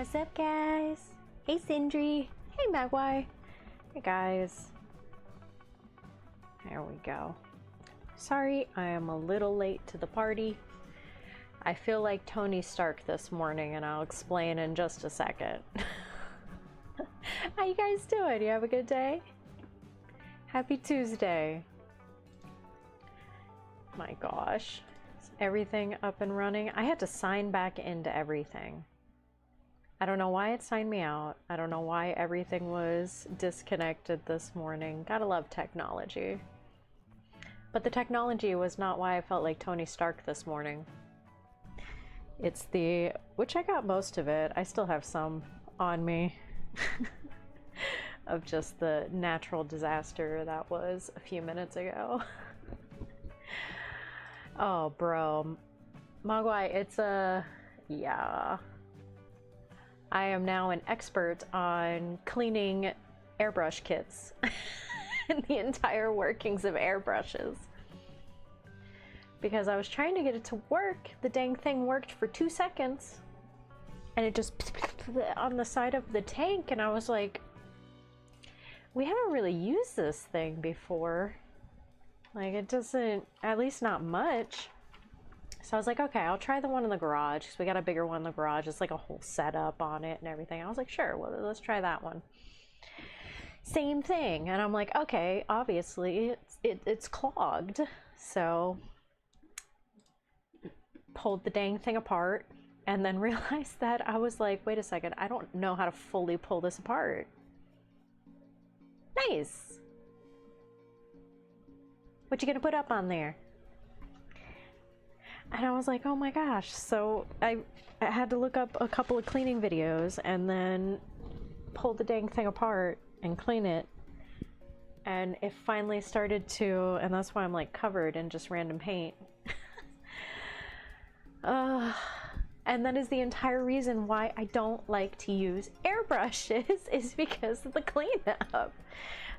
What's up, guys? Hey, Sindri. Hey, Magwai. Hey, guys. There we go. Sorry, I am a little late to the party. I feel like Tony Stark this morning, and I'll explain in just a second. How you guys doing? You have a good day? Happy Tuesday. My gosh. Is everything up and running? I had to sign back into everything. I don't know why it signed me out. I don't know why everything was disconnected this morning. Gotta love technology. But the technology was not why I felt like Tony Stark this morning. It's the, which I got most of it. I still have some on me of just the natural disaster that was a few minutes ago. Oh, bro. Mogwai, it's a, yeah. I am now an expert on cleaning airbrush kits and the entire workings of airbrushes. Because I was trying to get it to work, the dang thing worked for 2 seconds, and it just on the side of the tank, and I was like, we haven't really used this thing before. Like, it doesn't, at least not much. So I was like, okay, I'll try the one in the garage, because we got a bigger one in the garage. It's like a whole setup on it and everything. I was like, sure, well, let's try that one. Same thing. And I'm like, okay, obviously it's clogged. So pulled the dang thing apart and then realized that I was like, wait a second, I don't know how to fully pull this apart. Nice. What you gonna put up on there? And I was like, oh my gosh. So I had to look up a couple of cleaning videos and then pull the dang thing apart and clean it. And it finally started to, and that's why I'm like covered in just random paint. And that is the entire reason why I don't like to use airbrushes, is because of the cleanup.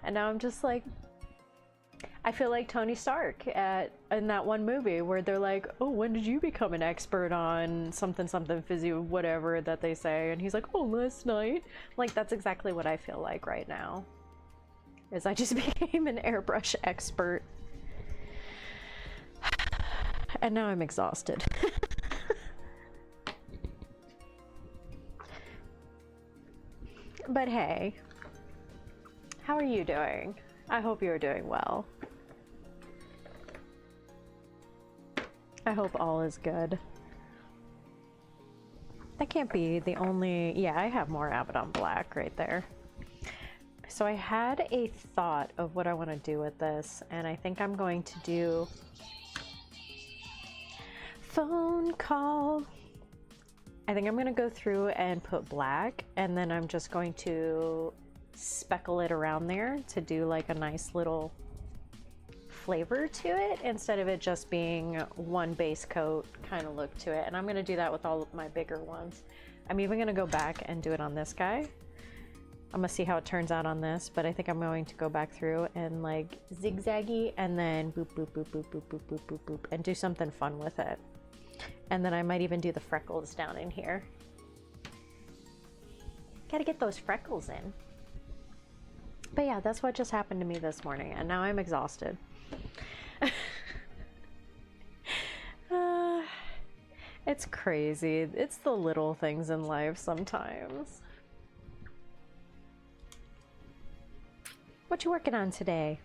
And now I'm just like, I feel like Tony Stark in that one movie where they're like, oh, when did you become an expert on something physio, whatever that they say? And he's like, oh, last night. Like, that's exactly what I feel like right now, is I just became an airbrush expert. And now I'm exhausted. But hey, how are you doing? I hope you're doing well. I hope all is good. That can't be the only... Yeah, I have more Abaddon Black right there. So I had a thought of what I want to do with this, and I think I'm going to do... phone call. I think I'm going to go through and put black, and then I'm just going to speckle it around there to do like a nice little flavor to it, instead of it just being one base coat kind of look to it. And I'm going to do that with all of my bigger ones. I'm even going to go back and do it on this guy. I'm going to see how it turns out on this, but I think I'm going to go back through and like zigzaggy and then boop, boop, boop, boop, boop, boop, boop, boop, boop, and do something fun with it. And then I might even do the freckles down in here. Gotta get those freckles in. But yeah, that's what just happened to me this morning, and now I'm exhausted. It's crazy. It's the little things in life sometimes. What you working on today?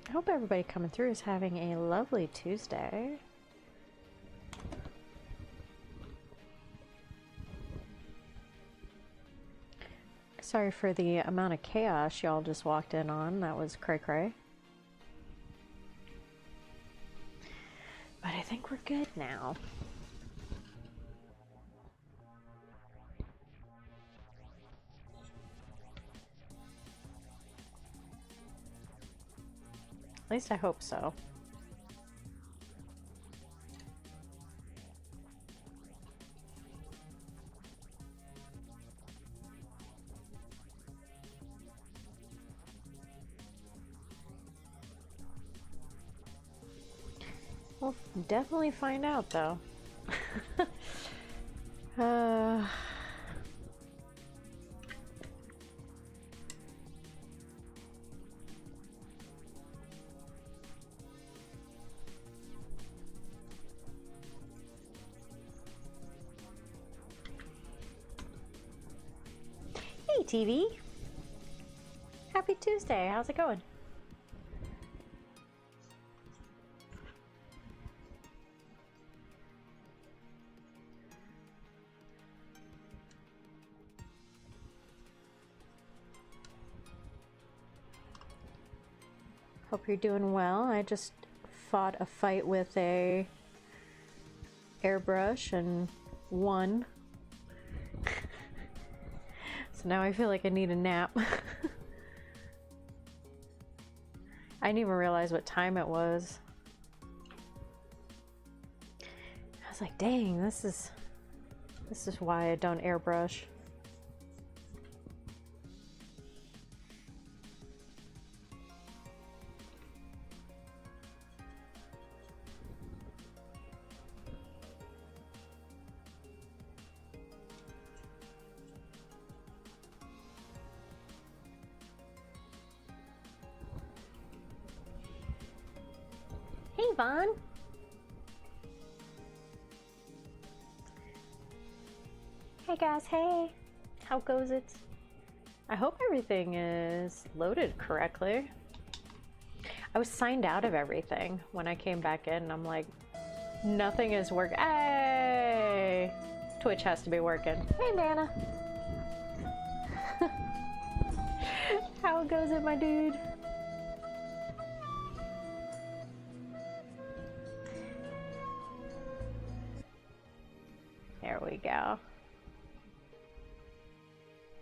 I hope everybody coming through is having a lovely Tuesday. Sorry for the amount of chaos y'all just walked in on. That was cray-cray. But I think we're good now. At least I hope so. Definitely find out though. Hey TV! Happy Tuesday, how's it going? Hope you're doing well. I just fought a fight with a airbrush and won. So now I feel like I need a nap. I didn't even realize what time it was. I was like, dang, this is why I don't airbrush. Hey, Vaughn. Hey guys, hey. How goes it? I hope everything is loaded correctly. I was signed out of everything when I came back in. I'm like, nothing is working. Hey! Twitch has to be working. Hey, Nana. How goes it, my dude? There we go.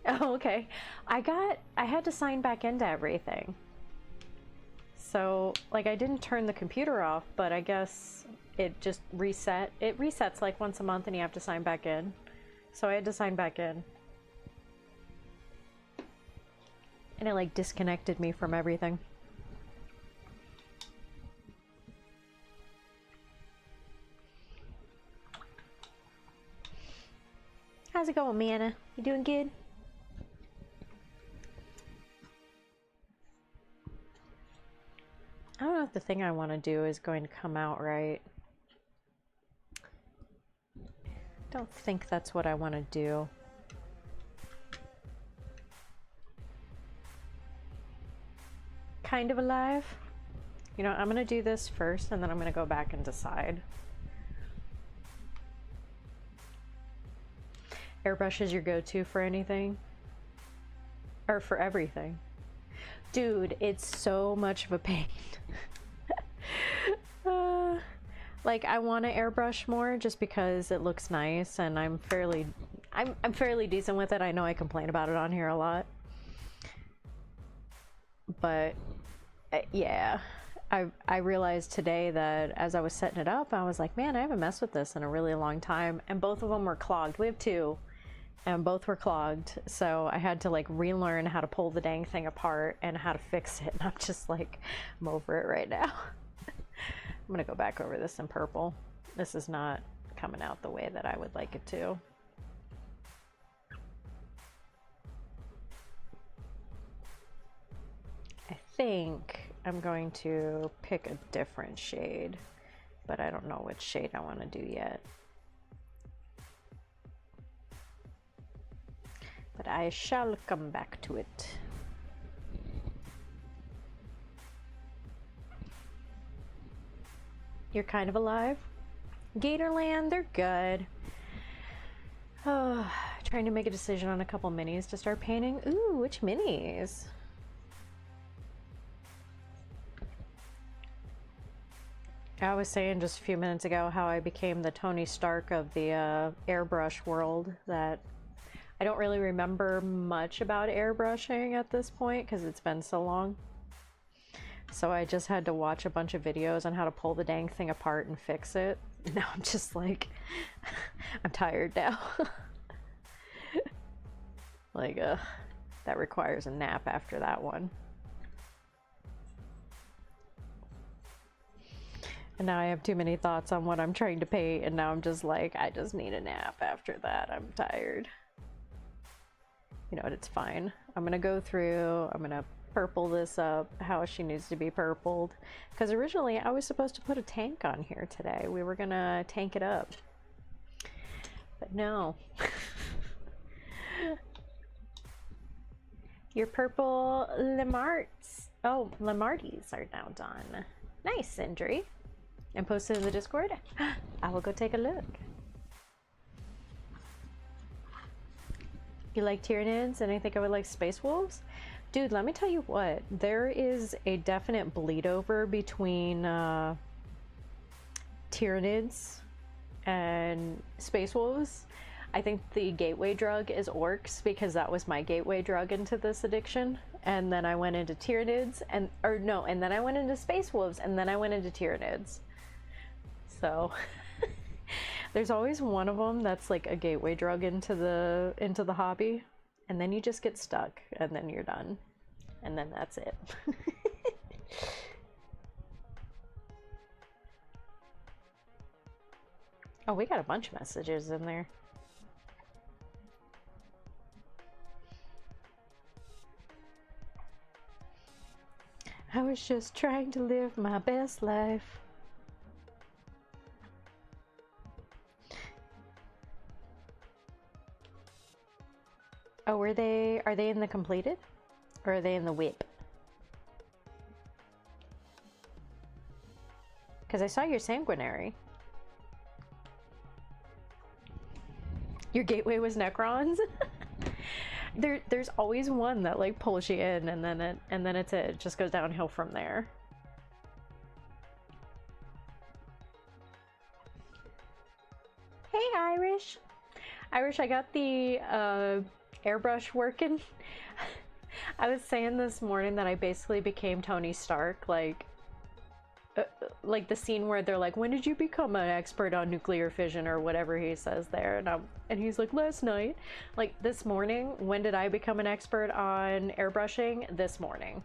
Oh, okay. I had to sign back into everything. So, like, I didn't turn the computer off, but I guess it just reset. It resets like once a month and you have to sign back in. So I had to sign back in. And it like disconnected me from everything. How's it going, Manna? You doing good? I don't know if the thing I want to do is going to come out right. Don't think that's what I want to do. Kind of alive. You know, I'm going to do this first and then I'm going to go back and decide. Airbrush is your go-to for anything? Or for everything? Dude, it's so much of a pain. Like, I want to airbrush more just because it looks nice and I'm fairly decent with it. I know I complain about it on here a lot. But yeah, I realized today that as I was setting it up, I was like, man, I haven't messed with this in a really long time. And both of them were clogged. We have two. And both were clogged, so I had to like relearn how to pull the dang thing apart and how to fix it, and I'm just like, I'm over it right now. I'm gonna go back over this in purple. This is not coming out the way that I would like it to. I think I'm going to pick a different shade, but I don't know which shade I want to do yet. But I shall come back to it. You're kind of alive? Gatorland, they're good. Oh, trying to make a decision on a couple minis to start painting. Ooh, which minis? I was saying just a few minutes ago how I became the Tony Stark of the airbrush world, that I don't really remember much about airbrushing at this point because it's been so long. So I just had to watch a bunch of videos on how to pull the dang thing apart and fix it. Now I'm just like, I'm tired now. Like, that requires a nap after that one. And now I have too many thoughts on what I'm trying to paint, and now I'm just like, I just need a nap after that. I'm tired. You know what, it's fine. I'm gonna go through, I'm gonna purple this up how she needs to be purpled. Because originally I was supposed to put a tank on here today. We were gonna tank it up. But no. Your purple Lamarts. Oh, Lamarties are now done. Nice, Sindri. And posted in the Discord. I will go take a look. You like Tyranids and I think I would like Space Wolves? Dude, let me tell you what. There is a definite bleed over between Tyranids and Space Wolves. I think the gateway drug is Orcs because that was my gateway drug into this addiction. And then I went into Tyranids and then I went into Space Wolves and then I went into Tyranids. So there's always one of them that's like a gateway drug into the hobby, and then you just get stuck and then you're done. And then that's it. Oh, we got a bunch of messages in there. I was just trying to live my best life. Oh, are they in the completed? Or are they in the whip? Because I saw your sanguinary. Your gateway was Necrons? There's always one that like pulls you in and then it just goes downhill from there. Hey Irish. Irish, I got the airbrush working. I was saying this morning that I basically became Tony Stark, like the scene where they're like, when did you become an expert on nuclear fission or whatever he says there, and he's like, last night. Like this morning, when did I become an expert on airbrushing? This morning.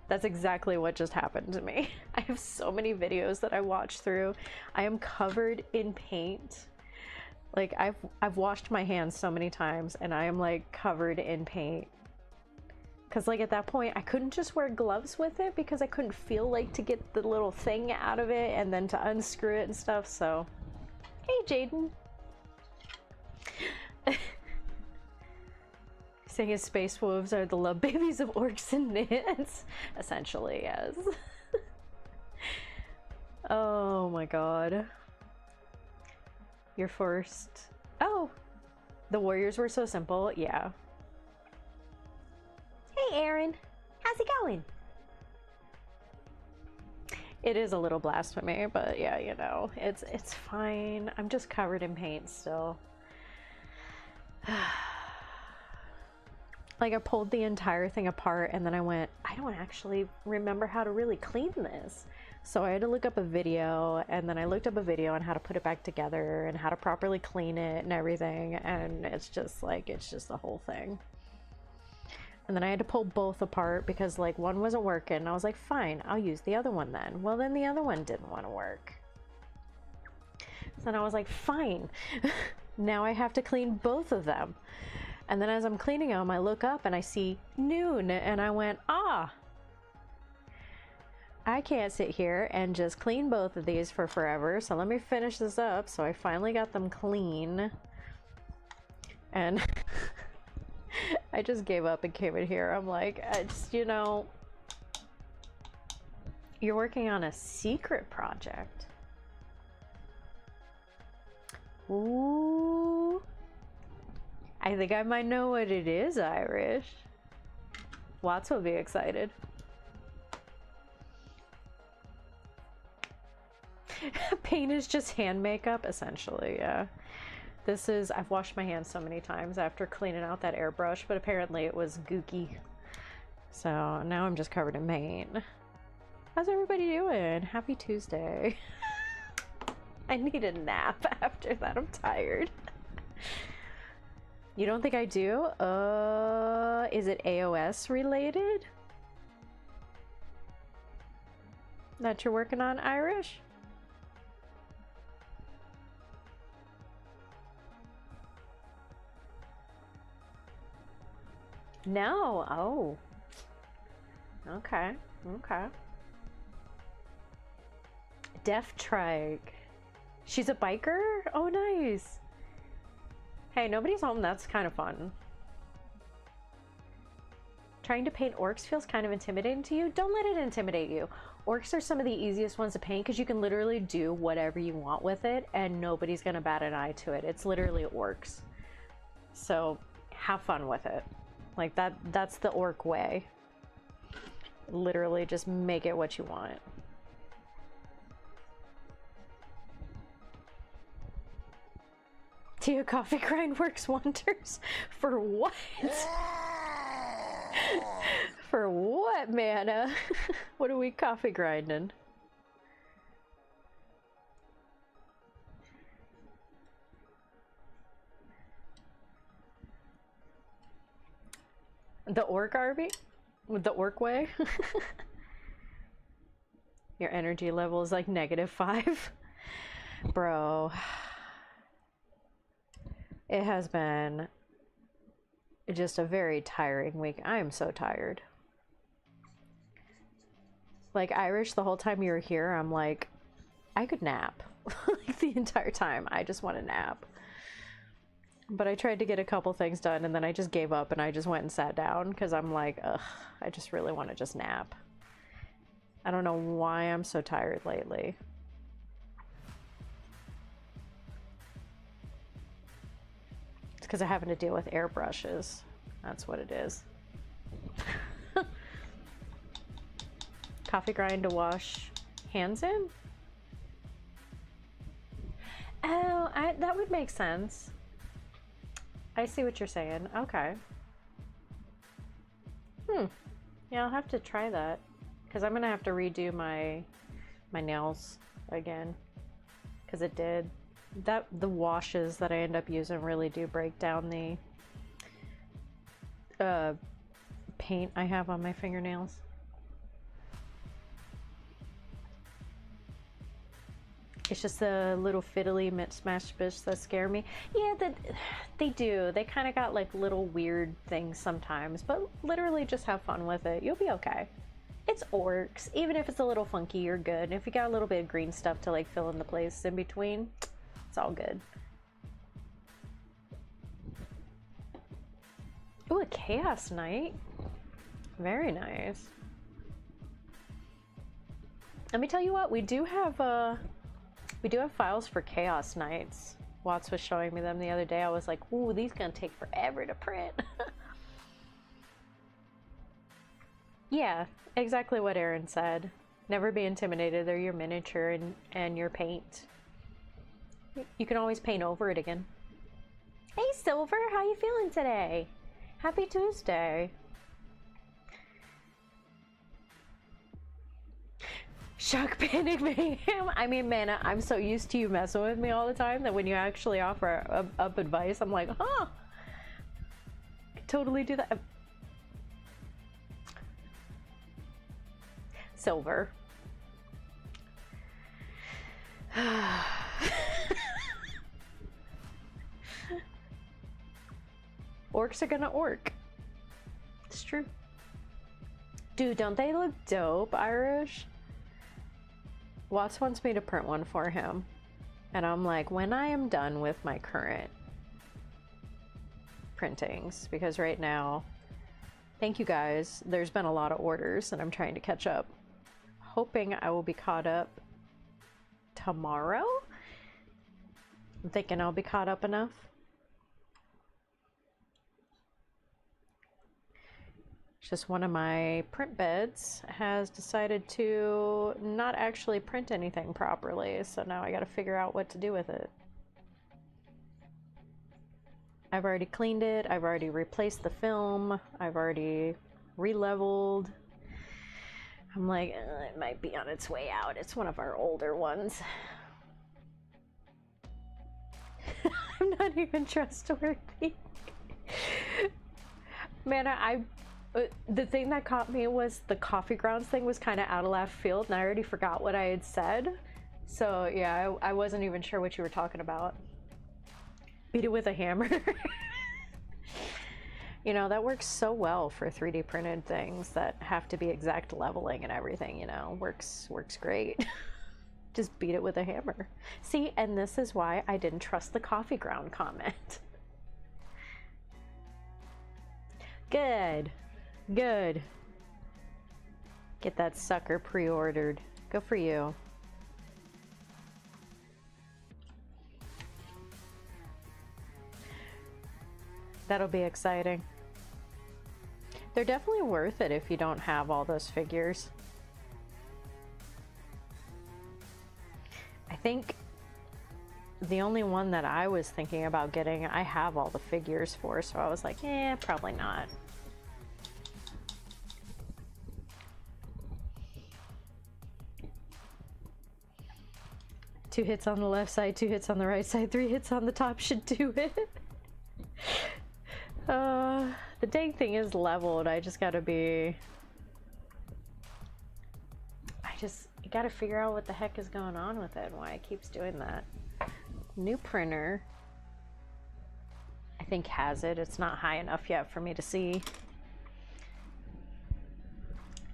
That's exactly what just happened to me. I have so many videos that I watched through. I am covered in paint. Like I've washed my hands so many times and I am like covered in paint. Cause like at that point I couldn't just wear gloves with it because I couldn't feel like to get the little thing out of it and then to unscrew it and stuff, so. Hey Jaden. Saying his Space Wolves are the love babies of orcs and knits. Essentially, yes. Oh my god. Your first... Oh! The warriors were so simple, yeah. Hey Aaron! How's it going? It is a little blasphemy, but yeah, you know, it's fine. I'm just covered in paint still. Like I pulled the entire thing apart and then I went, I don't actually remember how to really clean this. So I had to look up a video, and then I looked up a video on how to put it back together and how to properly clean it and everything, and it's just like, it's just the whole thing. And then I had to pull both apart because like one wasn't working. I was like, fine, I'll use the other one then. Well, then the other one didn't want to work. So then I was like, fine, now I have to clean both of them. And then as I'm cleaning them, I look up and I see noon, and I went, ah, I can't sit here and just clean both of these for forever, so let me finish this up. So I finally got them clean, and I just gave up and came in here. I'm like, you know, you're working on a secret project. Ooh, I think I might know what it is, Irish. Watts will be excited. Paint is just hand makeup, essentially, yeah. This is, I've washed my hands so many times after cleaning out that airbrush, but apparently it was gooky. So now I'm just covered in paint. How's everybody doing? Happy Tuesday. I need a nap after that, I'm tired. You don't think I do? Is it AOS related? that you're working on, Irish? No. Oh. Okay. Okay. Deaf Trike. She's a biker? Oh, nice. Hey, nobody's home. That's kind of fun. Trying to paint orcs feels kind of intimidating to you. Don't let it intimidate you. Orcs are some of the easiest ones to paint because you can literally do whatever you want with it and nobody's gonna bat an eye to it. It's literally orcs. So have fun with it. Like that's the orc way. Literally just make it what you want. Tia coffee grind works wonders. For what? For what, Mana? What are we coffee grinding? The orc army? With the orc way? Your energy level is like -5. Bro. It has been just a very tiring week. I am so tired. Like, Irish, the whole time you were here, I'm like, I could nap. Like, the entire time. I just want to nap. But I tried to get a couple things done, and then I just gave up, and I just went and sat down, because I'm like, ugh, I just really want to just nap. I don't know why I'm so tired lately. It's because I'm having to deal with airbrushes. That's what it is. Coffee grind to wash hands in? Oh, that would make sense. I see what you're saying. Okay. Yeah, I'll have to try that. Because I'm going to have to redo my nails again. Because it did. The washes that I end up using really do break down the paint I have on my fingernails. It's just the little fiddly smash bits that scare me. Yeah, they do. They kind of got like little weird things sometimes, but literally just have fun with it. You'll be okay. It's orcs. Even if it's a little funky, you're good. And if you got a little bit of green stuff to like fill in the place in between, it's all good. Ooh, a chaos knight. Very nice. Let me tell you what, we do have files for chaos knights. Watts was showing me them the other day. I was like, ooh, these gonna take forever to print. Yeah, exactly what Aaron said. Never be intimidated. They're your miniature and your paint. You can always paint over it again. Hey Silver, how you feeling today? Happy Tuesday. Shock panic mayhem. I mean, Mana, I'm so used to you messing with me all the time that when you actually offer up advice, I'm like, huh, could totally do that. Silver. Orcs are gonna orc. It's true. Dude, don't they look dope, Irish? Watts wants me to print one for him. And I'm like, when I am done with my current printings, because right now, thank you guys, there's been a lot of orders and I'm trying to catch up. Hoping I will be caught up tomorrow. I'm thinking I'll be caught up enough. It's just one of my print beds has decided to not actually print anything properly, so now I gotta figure out what to do with it. I've already cleaned it, I've already replaced the film, I've already re-leveled. I'm like, it might be on its way out. It's one of our older ones. I'm not even trustworthy. Man, The thing that caught me was the coffee grounds thing was kind of out of left field, and I already forgot what I had said. So yeah, I wasn't even sure what you were talking about. Beat it with a hammer. You know, that works so well for 3D printed things that have to be exact leveling and everything, you know, works great. Just beat it with a hammer. See, and this is why I didn't trust the coffee ground comment. Good. Good. Get that sucker pre-ordered. Go for you. That'll be exciting. They're definitely worth it if you don't have all those figures. I think the only one that I was thinking about getting, I have all the figures for, so I was like, eh, probably not. Two hits on the left side, 2 hits on the right side, 3 hits on the top should do it. The dang thing is leveled. I just gotta be... You gotta figure out what the heck is going on with it and why it keeps doing that. New printer, I think has it. It's not high enough yet for me to see.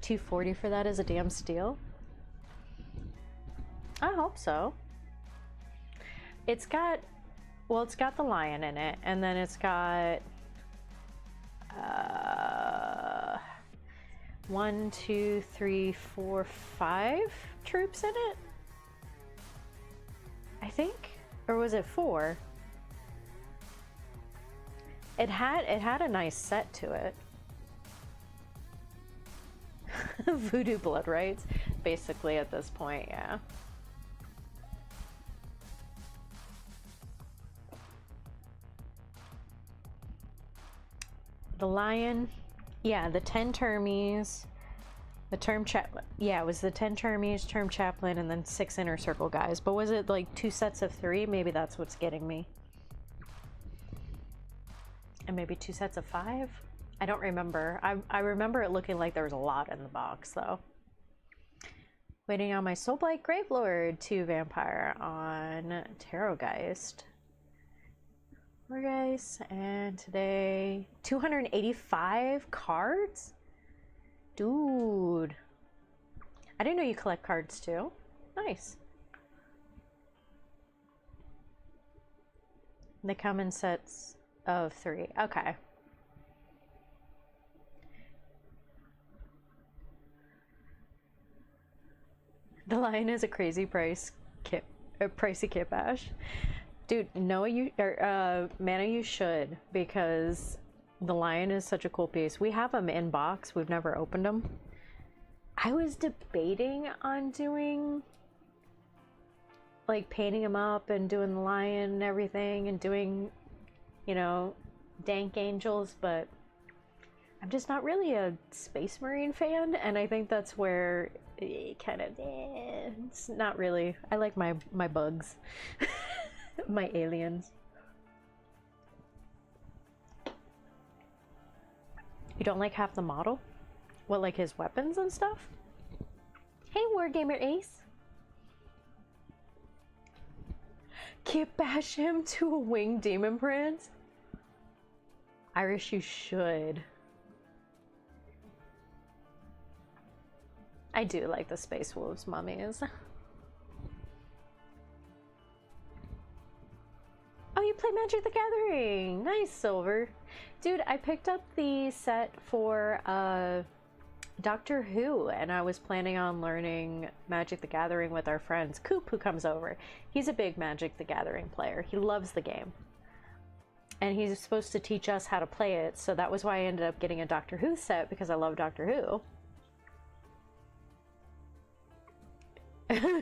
$240 for that is a damn steal. I hope so. It's got, well, it's got the lion in it, and then it's got 1, 2, 3, 4, 5 troops in it, I think, or was it 4? It had a nice set to it. Voodoo blood rights, basically at this point, yeah. The lion, yeah, the 10 termies, the term chaplain, yeah, it was the 10 termies, term chaplain, and then 6 inner circle guys. But was it like 2 sets of 3? Maybe that's what's getting me. And maybe 2 sets of 5? I don't remember. I remember it looking like there was a lot in the box, though. Waiting on my Soulblight Gravelord 2 Vampire on Tarotgeist. Guys, and today 285 cards? Dude. I didn't know you collect cards too. Nice. They come in sets of 3. Okay. The lion is a crazy pricey kit bash. Dude, Noah, Mana, you should, because the lion is such a cool piece. We have them in box. We've never opened them. I was debating on doing, like, painting him up and doing the lion and everything and doing, you know, dank angels, but I'm just not really a Space Marine fan, and I think that's where it kind of, it's not really. I like my bugs. My aliens. You don't like half the model? What, like his weapons and stuff? Hey, Wargamer Ace. Can't bash him to a winged demon prince? Irish, you should. I do like the Space Wolves mummies. Oh, you play Magic the Gathering! Nice, Silver. Dude, I picked up the set for Doctor Who, and I was planning on learning Magic the Gathering with our friends. Coop, who comes over. He's a big Magic the Gathering player. He loves the game. And he's supposed to teach us how to play it, so that was why I ended up getting a Doctor Who set, because I love Doctor Who.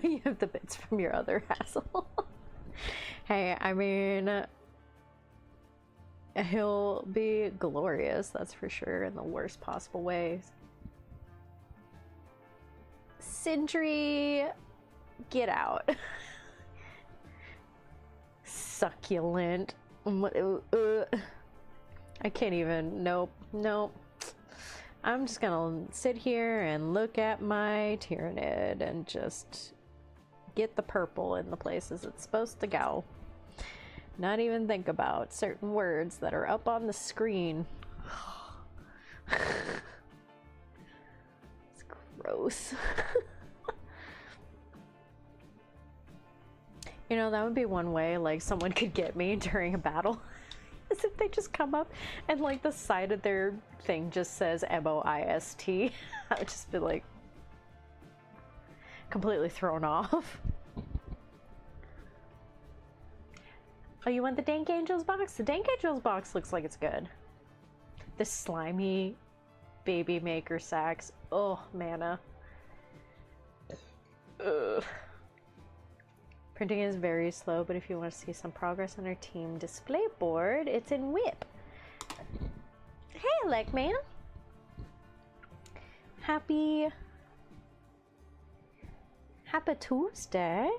You have the bits from your other hassle. Hey, I mean, he'll be glorious, that's for sure, in the worst possible ways. Sindri, get out. Succulent. I can't even, nope. I'm just gonna sit here and look at my Tyranid and just get the purple in the places it's supposed to go. Not even think about certain words that are up on the screen. It's gross. You know, that would be one way, like, someone could get me during a battle. Is if they just come up and, like, the side of their thing just says MOIST. I would just be, like, completely thrown off. Oh, you want the Dank Angels box? The Dank Angels box looks like it's good. The slimy baby maker sacks. Oh, mana. Ugh. Printing is very slow, but if you want to see some progress on our team display board, it's in WHIP. Hey, Alec Man. Happy Tuesday.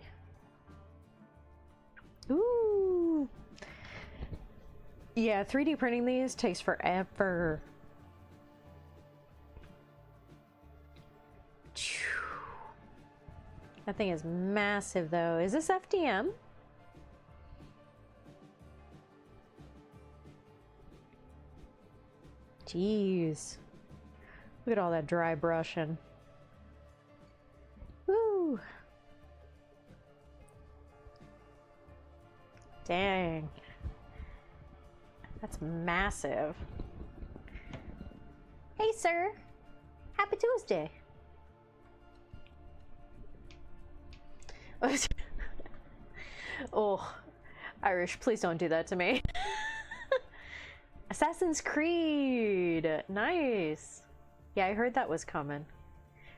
Ooh. Yeah, 3D printing these takes forever. That thing is massive, though. Is this FDM? Jeez. Look at all that dry brushing. Woo! Dang. That's massive. Hey, sir. Happy Tuesday. Oh, Irish, please don't do that to me. Assassin's Creed. Nice. Yeah, I heard that was coming.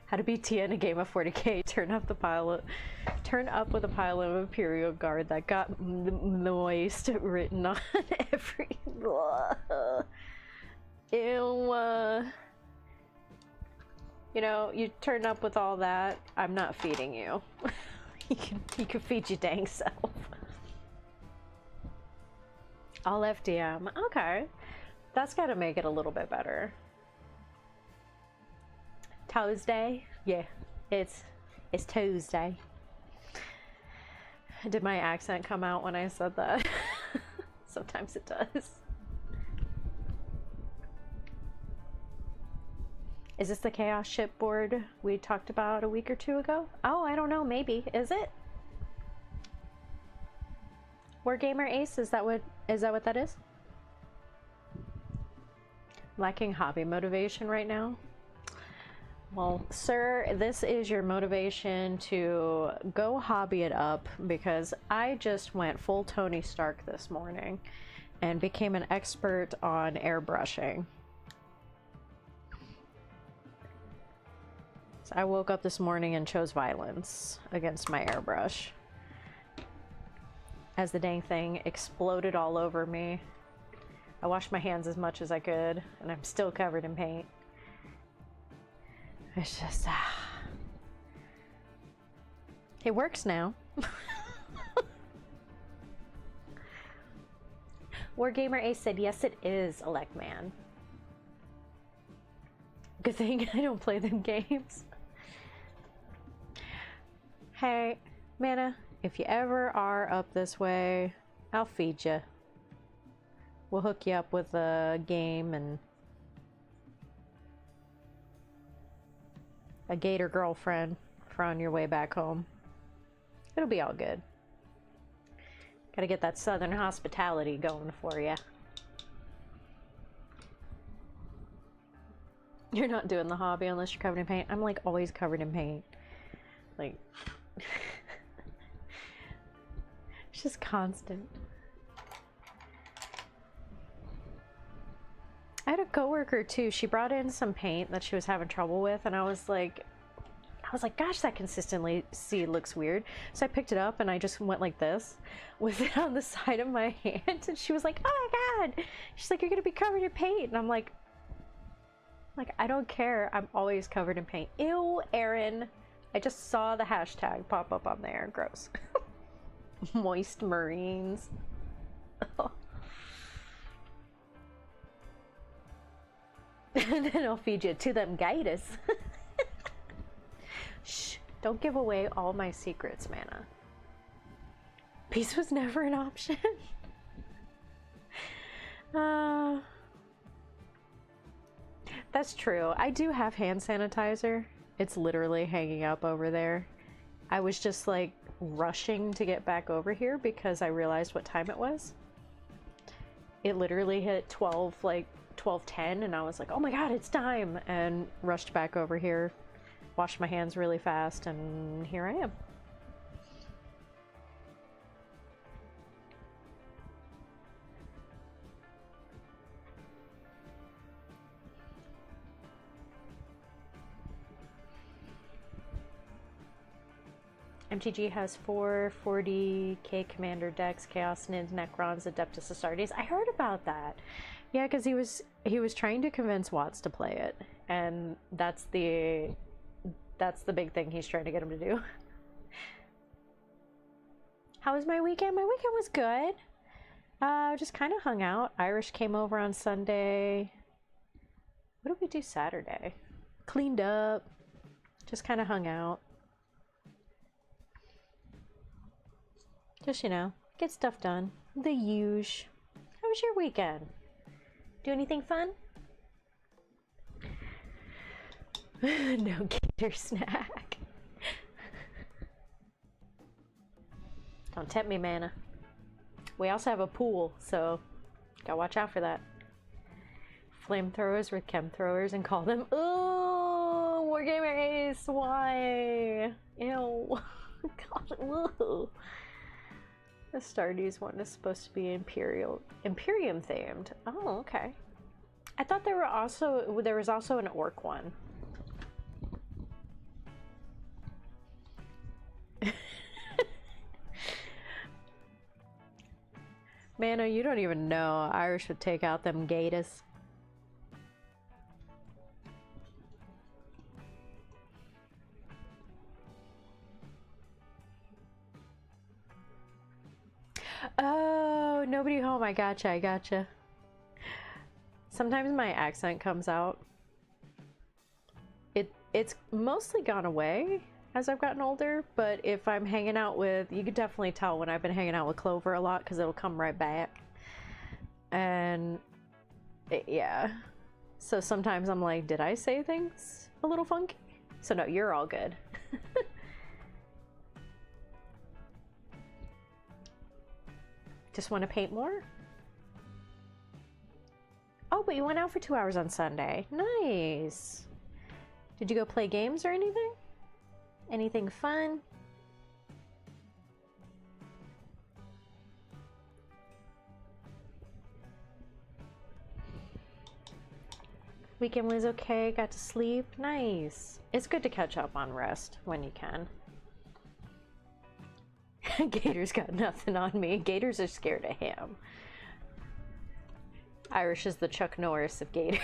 How to beat Tia in a game of 40k. Turn up with a pile of Imperial Guard that got moist written on every. Ew. You know, you turn up with all that, I'm not feeding you. You can feed your dang self. All FDM. Okay. That's gotta make it a little bit better. Tuesday? Yeah, it's Tuesday. Did my accent come out when I said that? Sometimes it does. Is this the Chaos Shipboard we talked about a week or two ago? Oh, I don't know, maybe. Is it? Wargamer Ace, is that what that is? Lacking hobby motivation right now? Well, sir, this is your motivation to go hobby it up, because I just went full Tony Stark this morning and became an expert on airbrushing. So I woke up this morning and chose violence against my airbrush as the dang thing exploded all over me. I washed my hands as much as I could, and I'm still covered in paint. It's just, it works now. Wargamer Ace said, yes, it is, Elect Man. Good thing I don't play them games. Hey, Mana, if you ever are up this way, I'll feed you. We'll hook you up with a game and a gator girlfriend for on your way back home. It'll be all good. Gotta get that southern hospitality going for you. You're not doing the hobby unless you're covered in paint. I'm like always covered in paint. Like, it's just constant. I had a coworker too. She brought in some paint that she was having trouble with, and I was like, gosh, that consistency looks weird. So I picked it up and I just went like this with it on the side of my hand, and she was like, oh my god. She's like, you're gonna be covered in paint. And I'm like, I don't care. I'm always covered in paint. Ew, Aaron. I just saw the hashtag pop up on there. Gross. Moist Marines. And then I'll feed you to them gators. Shh, don't give away all my secrets, Mana. Peace was never an option. That's true. I do have hand sanitizer. It's literally hanging up over there. I was just like rushing to get back over here because I realized what time it was. It literally hit 12, like 12:10, and I was like, oh my god, it's time, and rushed back over here, washed my hands really fast, and here I am. MTG has 4 40k commander decks: Chaos Nids, Necrons, Adeptus Astartes. I heard about that. Yeah, because he was trying to convince Watts to play it, and that's the big thing he's trying to get him to do. How was my weekend? My weekend was good. Just kind of hung out. Irish came over on Sunday. What did we do Saturday? Cleaned up. Just kind of hung out. Just, you know, get stuff done. The huge. How was your weekend? Do anything fun? No gator snack. Don't tempt me, Mana. We also have a pool, so gotta watch out for that. Flamethrowers with chem throwers and call them, ooh, Wargamer Ace, why? Ew. God, ooh. The Stardews one is supposed to be Imperium themed. Oh, okay. I thought there was also an orc one. Mano, you don't even know. Irish would take out them gators. Oh, nobody home. I gotcha, I gotcha. Sometimes my accent comes out. It's mostly gone away as I've gotten older, but if I'm hanging out with, you could definitely tell when I've been hanging out with Clover a lot because it'll come right back. And yeah. So sometimes I'm like, did I say things a little funky? So no, you're all good. Just want to paint more? Oh, but you went out for 2 hours on Sunday. Nice. Did you go play games or anything? Anything fun? Weekend was okay, got to sleep. Nice. It's good to catch up on rest when you can. Gators got nothing on me. Gators are scared of him. Irish is the Chuck Norris of gators.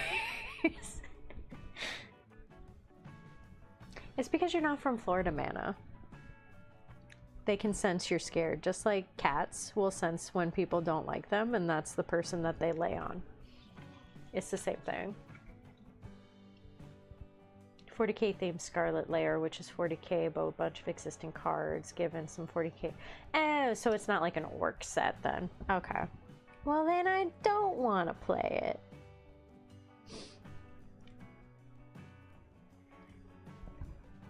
It's because you're not from Florida, Mana. They can sense you're scared, just like cats will sense when people don't like them, and that's the person that they lay on. It's the same thing. 40k themed Scarlet Layer, which is 40k, but a bunch of existing cards, given some 40k. Oh, so it's not like an orc set then. Okay. Well, then I don't want to play it.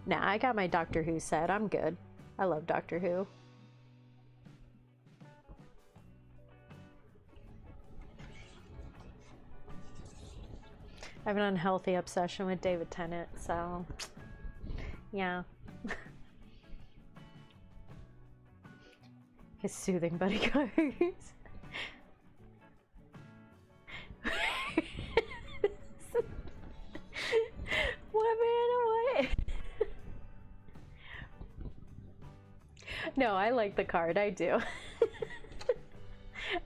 Nah, I got my Doctor Who set. I'm good. I love Doctor Who. I have an unhealthy obsession with David Tennant, so yeah. His soothing bodyguards. What, man? What? No, I like the card. I do.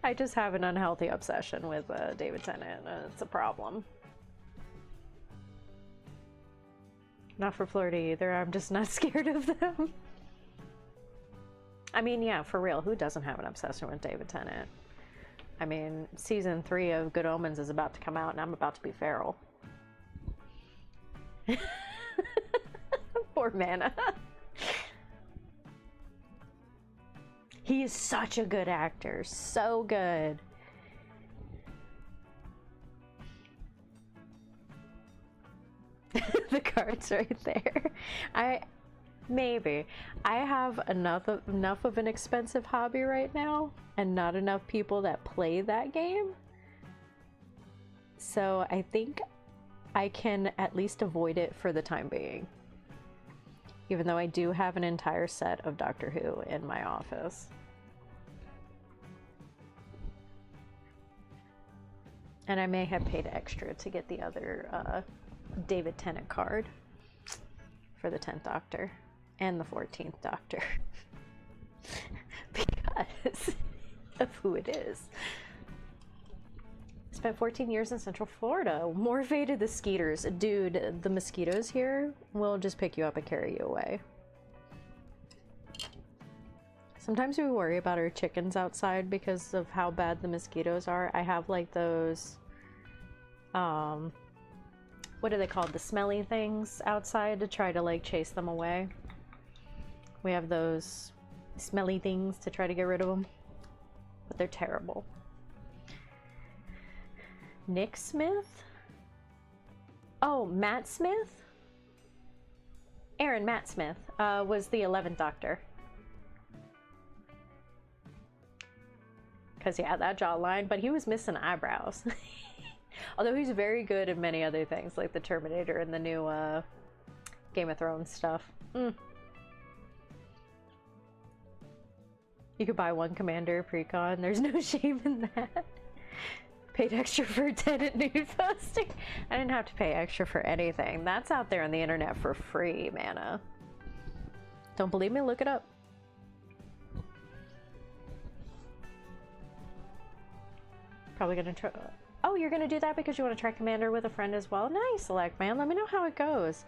I just have an unhealthy obsession with David Tennant. It's a problem. Not for Florida either. I'm just not scared of them. I mean, yeah, for real. Who doesn't have an obsession with David Tennant? I mean, season 3 of Good Omens is about to come out, and I'm about to be feral. Poor Mana. He is such a good actor. So good. The card's right there. Maybe. I have enough of an expensive hobby right now and not enough people that play that game. So I think I can at least avoid it for the time being. Even though I do have an entire set of Doctor Who in my office. And I may have paid extra to get the other David Tennant card for the 10th Doctor and the 14th Doctor. Because of who it is. Spent 14 years in Central Florida. More faded the skeeters. Dude, the mosquitoes here will just pick you up and carry you away. Sometimes we worry about our chickens outside because of how bad the mosquitoes are. I have like those, what are they called? The smelly things outside to try to like chase them away. We have those smelly things to try to get rid of them, but they're terrible. Nick Smith? Oh, Matt Smith? Aaron Matt Smith was the 11th Doctor. Because he had that jawline, but he was missing eyebrows. Although he's very good at many other things, like the Terminator and the new Game of Thrones stuff. You could buy one Commander Precon, there's no shame in that. Paid extra for Tennant nude posting. I didn't have to pay extra for anything. That's out there on the internet for free, Mana. Don't believe me? Look it up. Probably gonna try. Oh, you're gonna do that because you want to try Commander with a friend as well? Nice, Select Man. Let me know how it goes.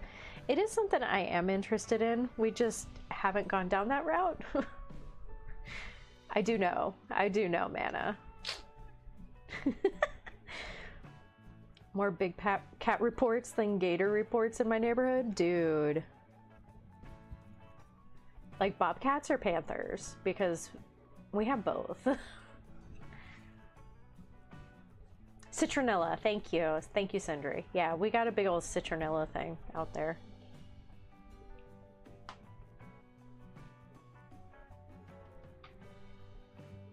It is something I am interested in. We just haven't gone down that route. I do know, Mana. More big cat reports than gator reports in my neighborhood? Dude. Like bobcats or panthers? Because we have both. Citronella, thank you. Thank you, Sindri. Yeah, we got a big old citronella thing out there.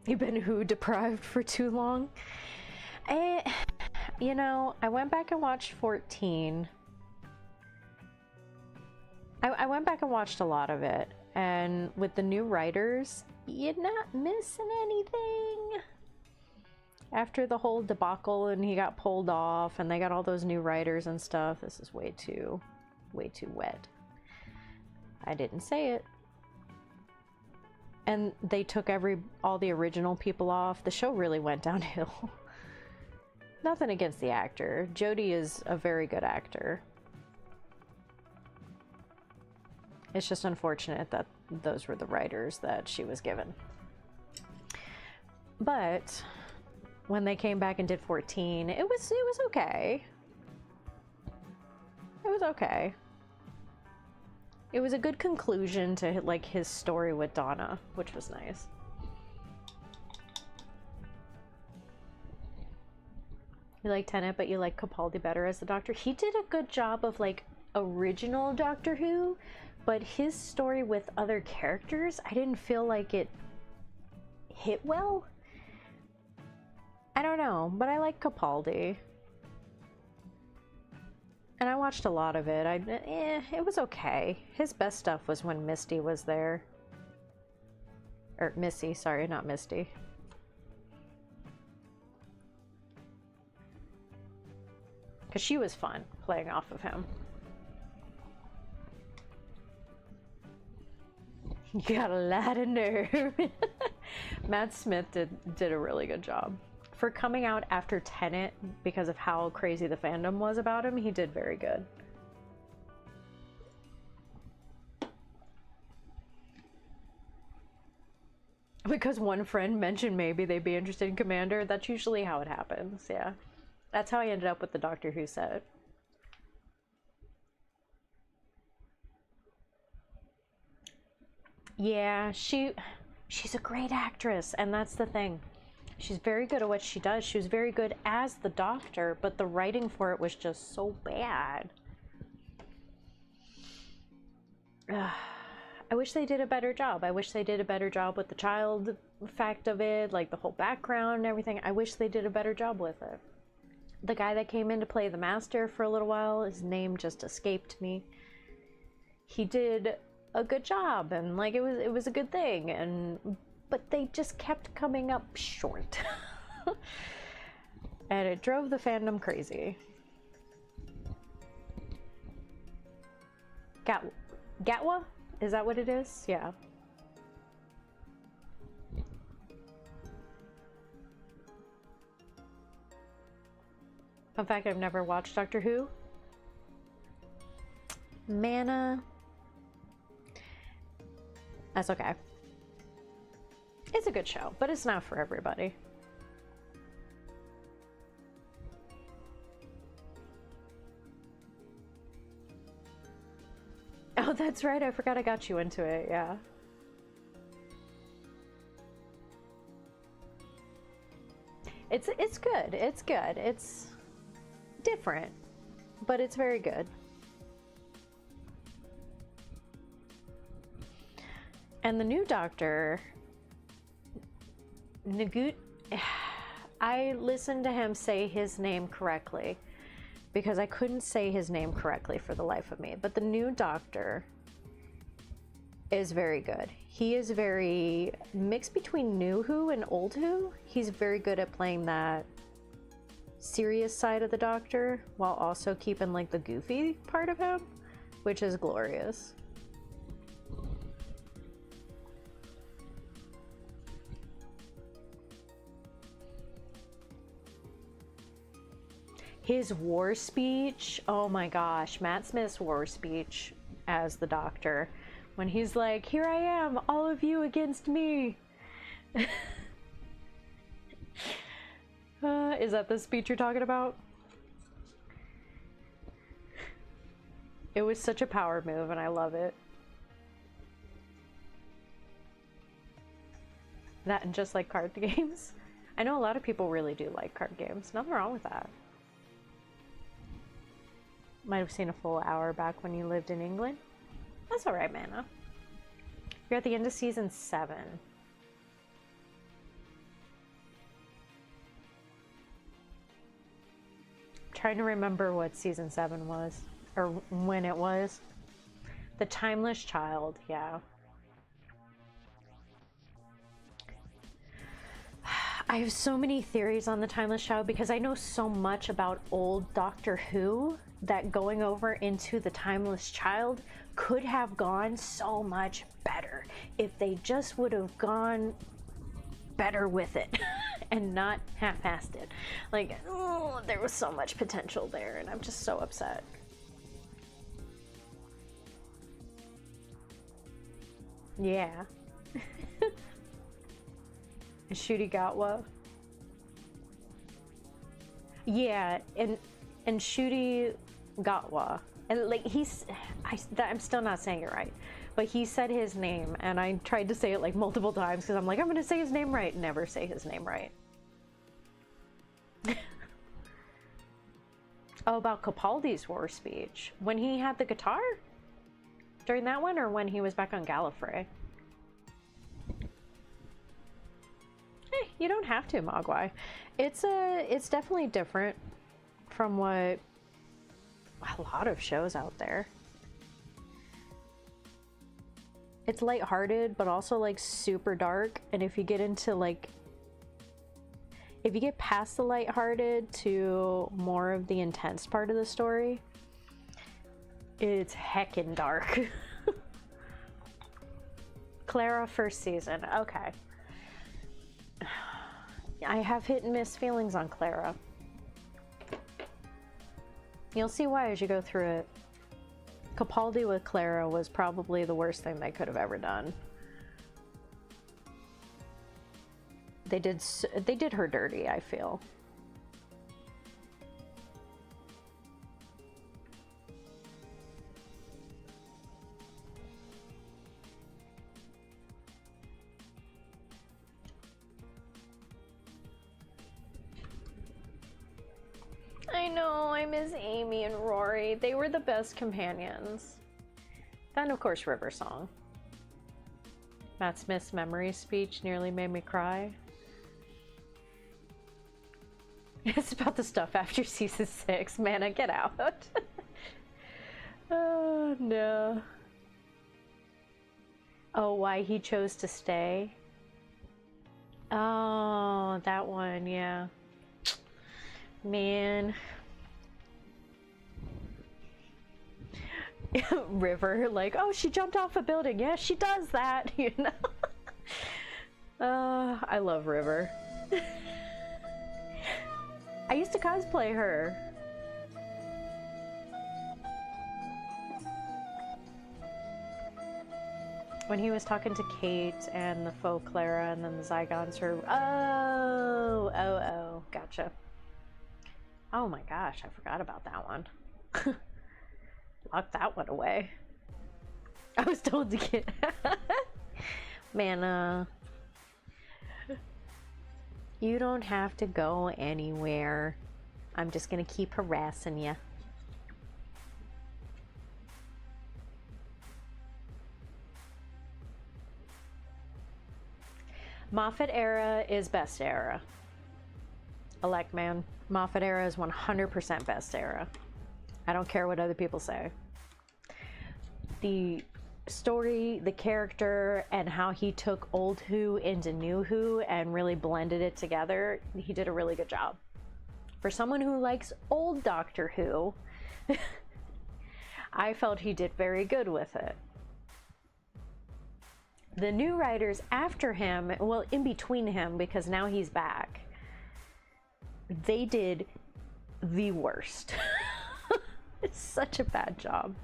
You've been who deprived for too long? You know, I went back and watched 14. I went back and watched a lot of it, and with the new writers, you're not missing anything. After the whole debacle and he got pulled off and they got all those new writers and stuff, this is way too wet. I didn't say it. And they took all the original people off. The show really went downhill. Nothing against the actor. Jodie is a very good actor. It's just unfortunate that those were the writers that she was given. But when they came back and did 14, it was okay. It was okay. It was a good conclusion to like his story with Donna, which was nice. You like Tennant, but you like Capaldi better as the Doctor. He did a good job of like original Doctor Who, but his story with other characters, I didn't feel like it hit well. I don't know, but I like Capaldi. And I watched a lot of it. It was okay. His best stuff was when Misty was there. Or Missy, sorry, not Misty. Because she was fun playing off of him. You got a lot of nerve. Matt Smith did a really good job. For coming out after Tenet, because of how crazy the fandom was about him, he did very good. Because one friend mentioned maybe they'd be interested in Commander, that's usually how it happens, yeah. That's how I ended up with the Doctor Who set. Yeah, she's a great actress, and that's the thing. She's very good at what she does. She was very good as the Doctor, but the writing for it was just so bad. I wish they did a better job. I wish they did a better job with the child fact of it, like the whole background and everything. I wish they did a better job with it. The guy that came in to play the Master for a little while, his name just escaped me. He did a good job, and like it was a good thing, but they just kept coming up short. And it drove the fandom crazy. Gatwa? Is that what it is? Yeah. Fun fact, I've never watched Doctor Who. Mana. That's okay. It's a good show, but it's not for everybody. Oh, that's right. I forgot I got you into it. Yeah. It's good. It's good. It's different, but it's very good. And the new Doctor, Nagut, I listened to him say his name correctly because I couldn't say his name correctly for the life of me. But the new Doctor is very good. He is very mixed between new Who and old Who. He's very good at playing that serious side of the Doctor while also keeping like the goofy part of him, which is glorious. His war speech, oh my gosh, Matt Smith's war speech as the Doctor, when he's like, "Here I am, all of you against me." Is that the speech you're talking about? It was such a power move, and I love it. That and just like card games. I know a lot of people really do like card games. Nothing wrong with that. Might have seen a full hour back when you lived in England. That's alright, Mana. You're at the end of season 7. Trying to remember what season 7 was, or when it was. The Timeless Child, yeah. I have so many theories on the Timeless Child because I know so much about old Doctor Who that going over into the Timeless Child could have gone so much better if they just would have gone better with it and not half-assed it. Like, oh, there was so much potential there, and I'm just so upset. Yeah. Ncuti Gatwa. Yeah, and Ncuti Gatwa. And like I'm still not saying it right, but he said his name, and I tried to say it like multiple times because I'm like, I'm gonna say his name right. Never say his name right. Oh, about Capaldi's war speech. When he had the guitar? During that one, or when he was back on Gallifrey? Hey, you don't have to, Mogwai. It's definitely different from what a lot of shows out there. It's lighthearted, but also like super dark. And if you get into like, if you get past the lighthearted to more of the intense part of the story, it's heckin' dark. Clara first season, okay. I have hit and miss feelings on Clara. You'll see why as you go through it. Capaldi with Clara was probably the worst thing they could have ever done. They did her dirty, I feel. I know, I miss Amy and Rory. They were the best companions. Then, of course, River Song. Matt Smith's memory speech nearly made me cry. It's about the stuff after season 6. Mana, get out. Oh, no. Oh, why he chose to stay? Oh, that one, yeah. Man. River, like, oh, she jumped off a building. Yeah, she does that, you know? I love River. I used to cosplay her. When he was talking to Kate and the faux Clara and then the Zygons are... Oh, gotcha. Oh my gosh, I forgot about that one. Lock that one away. I was told to get... Man, you don't have to go anywhere. I'm just gonna keep harassing you. Moffat era is best era. Elect man. Moffat era is 100% best era. I don't care what other people say. The story, the character, and how he took old Who into new Who and really blended it together, he did a really good job. For someone who likes old Doctor Who, I felt he did very good with it. The new writers after him, well, in between him, because now he's back, they did the worst. It's such a bad job.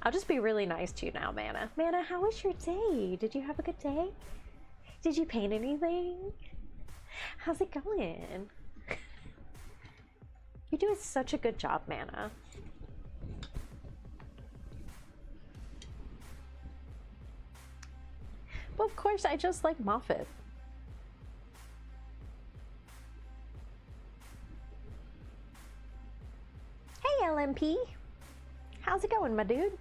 I'll just be really nice to you now, Mana. Mana, how was your day? Did you have a good day? Did you paint anything? How's it going? You're doing such a good job, Mana. Well, of course, I just like Moffat. Hey, LMP. How's it going, my dude?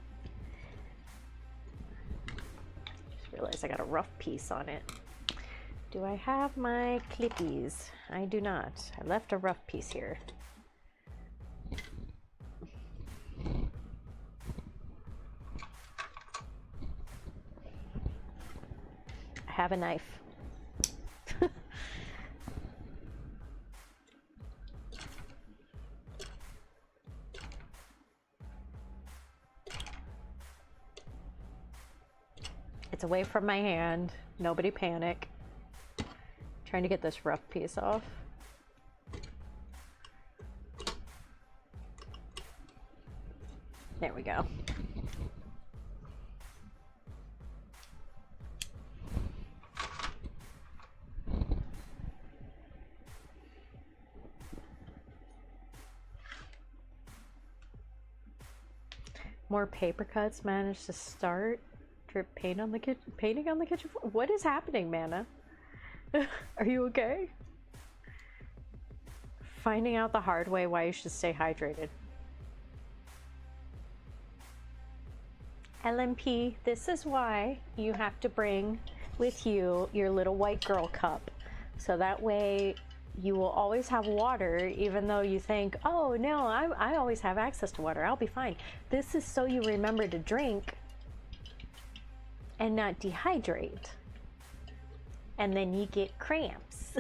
Just realized I got a rough piece on it. Do I have my clippies? I do not. I left a rough piece here. I have a knife. It's away from my hand. Nobody panic. Trying to get this rough piece off. There we go. More paper cuts managed to start. Drip paint on the kitchen, painting on the kitchen floor. What is happening, Mana? Are you okay? Finding out the hard way why you should stay hydrated. LMP, this is why you have to bring with you your little white girl cup. So that way you will always have water, even though you think, oh no, I always have access to water, I'll be fine. This is so you remember to drink and not dehydrate. And then you get cramps.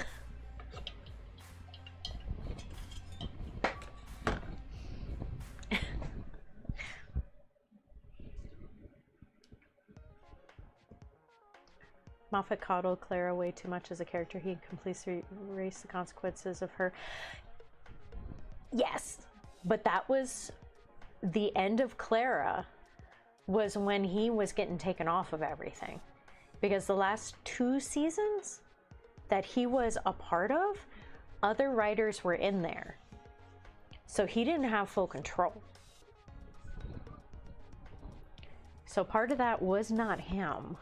Moffat coddled Clara way too much as a character. He completely erased the consequences of her. Yes, but that was the end of Clara, was when he was getting taken off of everything. Because the last 2 seasons that he was a part of, other writers were in there. So he didn't have full control. So part of that was not him.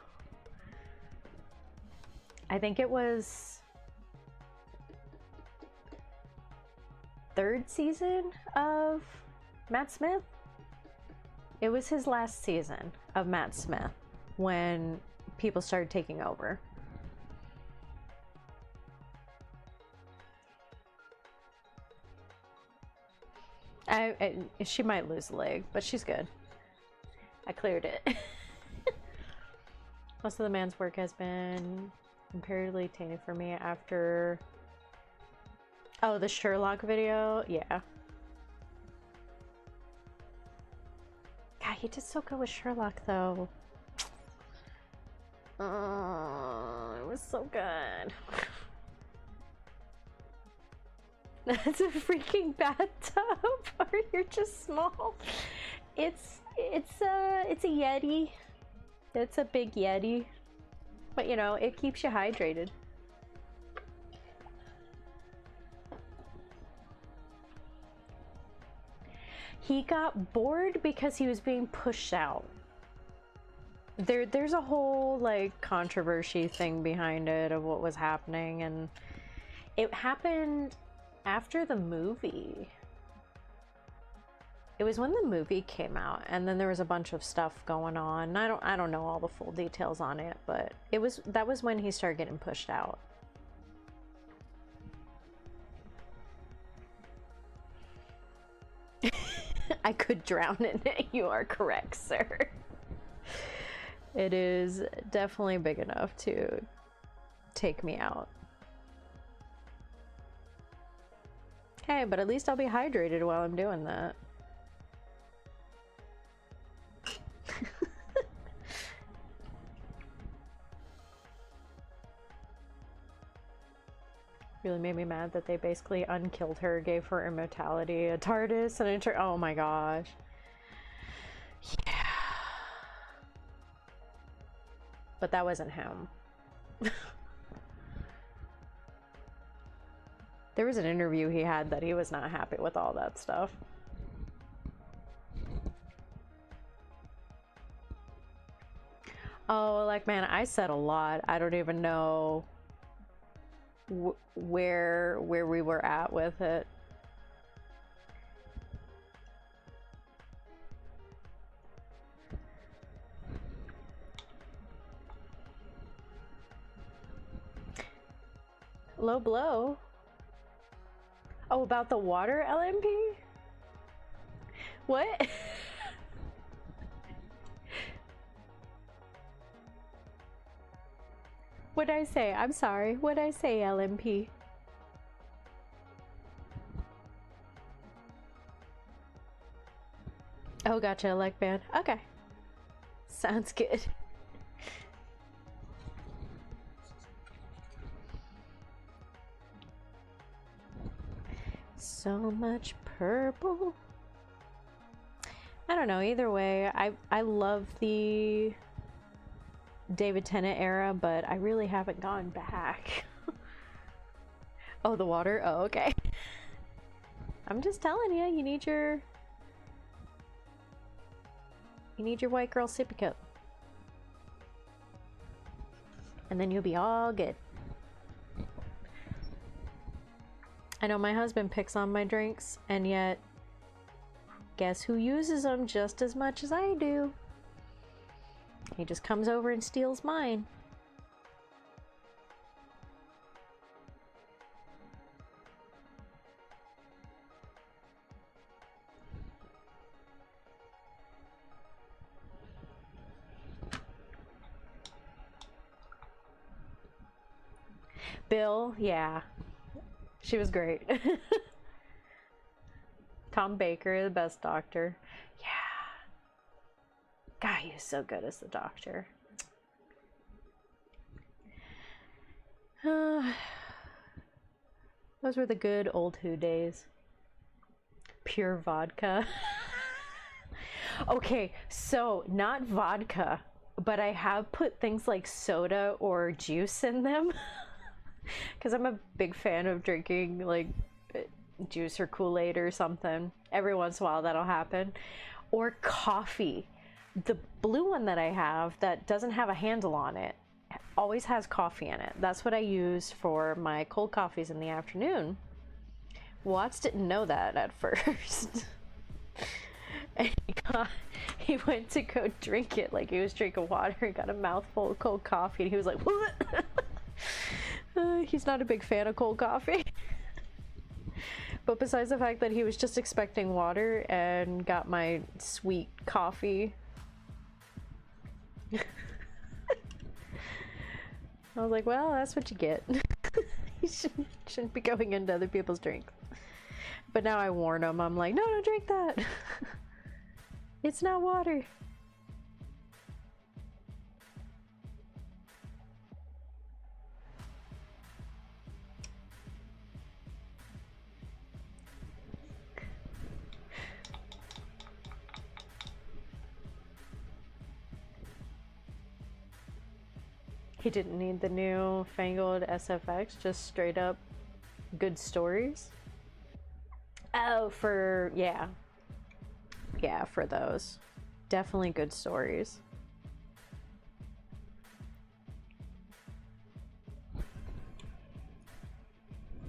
I think it was 3rd season of Matt Smith. It was his last season of Matt Smith when people started taking over. She might lose a leg, but she's good. I cleared it. Most of the man's work has been comparatively tainted for me after... Oh, the Sherlock video? Yeah. God, he did so good with Sherlock, though. Oh, it was so good. That's a freaking bathtub, or you're just small. It's a Yeti. It's a big Yeti, but you know, it keeps you hydrated. He got bored because he was being pushed out. There's a whole like controversy thing behind it of what was happening, and it happened after the movie. It was when the movie came out, and then there was a bunch of stuff going on. I don't know all the full details on it, but that was when he started getting pushed out. I could drown in it. You are correct, sir. It is definitely big enough to take me out. Hey, but at least I'll be hydrated while I'm doing that. Really made me mad that they basically unkilled her, gave her immortality, a TARDIS, and oh my gosh. Yeah. But that wasn't him. There was an interview he had that he was not happy with all that stuff. Oh, like, man, I said a lot. I don't even know where we were at with it. Low blow. Oh, about the water LMP? What? What'd I say? I'm sorry. What'd I say, LMP? Oh, gotcha. Like band. Okay. Sounds good. So much purple. I don't know. Either way, I love the David Tennant era, but I really haven't gone back. Oh, the water? Oh, okay. I'm just telling you, you need your white girl sippy cup. And then you'll be all good. I know my husband picks on my drinks, and yet guess who uses them just as much as I do? He just comes over and steals mine. Bill, yeah. She was great. Tom Baker, the best doctor. Yeah. God, he was so good as the doctor. Those were the good old Who days. Pure vodka. Okay, so not vodka, but I have put things like soda or juice in them. Because I'm a big fan of drinking like juice or Kool-Aid or something. Every once in a while that'll happen. Or coffee. The blue one that I have that doesn't have a handle on it, always has coffee in it. That's what I use for my cold coffees in the afternoon. Watts didn't know that at first. And he went to go drink it like he was drinking water and got a mouthful of cold coffee, and he was like, what? He's not a big fan of cold coffee. But besides the fact that he was just expecting water and got my sweet coffee, I was like, well, that's what you get. You shouldn't be going into other people's drinks. But now I warn him. I'm like, no, don't drink that. It's not water. He didn't need the new fangled SFX, just straight up good stories. Oh, yeah, for those. Definitely good stories.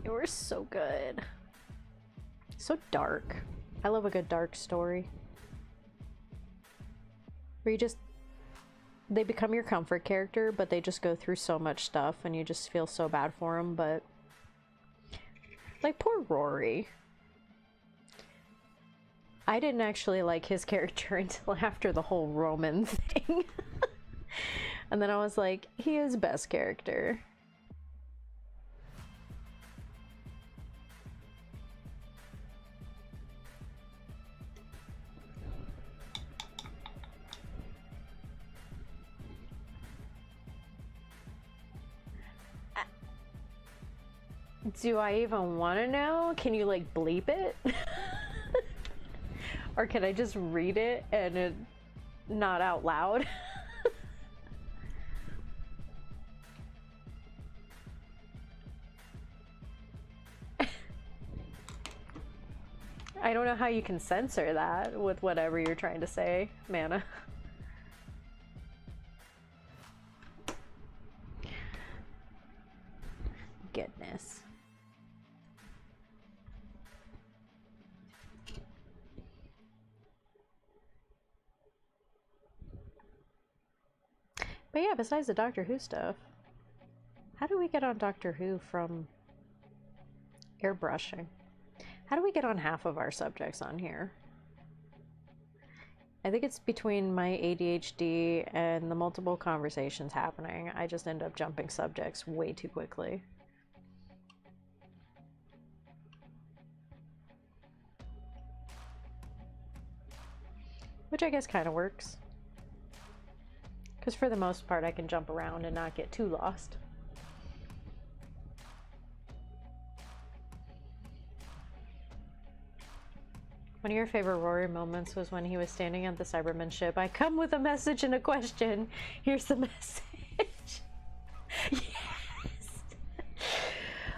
They were so good. So dark. I love a good dark story. Where they become your comfort character, but they just go through so much stuff and you just feel so bad for them. But like poor Rory. I didn't actually like his character until after the whole Roman thing. And then I was like, he is best character. Do I even want to know? Can you like bleep it? Or can I just read it and it not out loud? I don't know how you can censor that with whatever you're trying to say, Mana. Goodness. But yeah, besides the Doctor Who stuff, how do we get on Doctor Who from airbrushing? How do we get on half of our subjects on here? I think it's between my ADHD and the multiple conversations happening. I just end up jumping subjects way too quickly. Which I guess kind of works. Because for the most part, I can jump around and not get too lost. One of your favorite Rory moments was when he was standing at the Cyberman ship. I come with a message and a question. Here's the message. Yes!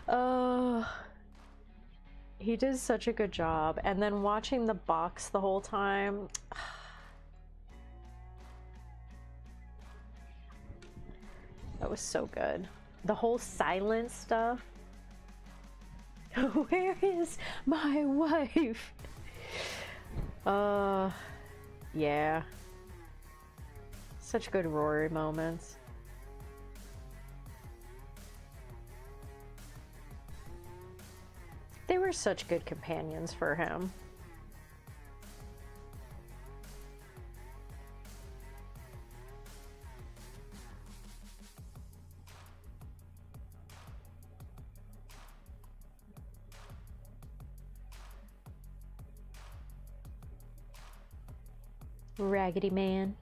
Oh, he did such a good job. And then watching the box the whole time. That was so good. The whole silence stuff. Where is my wife? Yeah. Such good Rory moments. They were such good companions for him. Raggedy Man.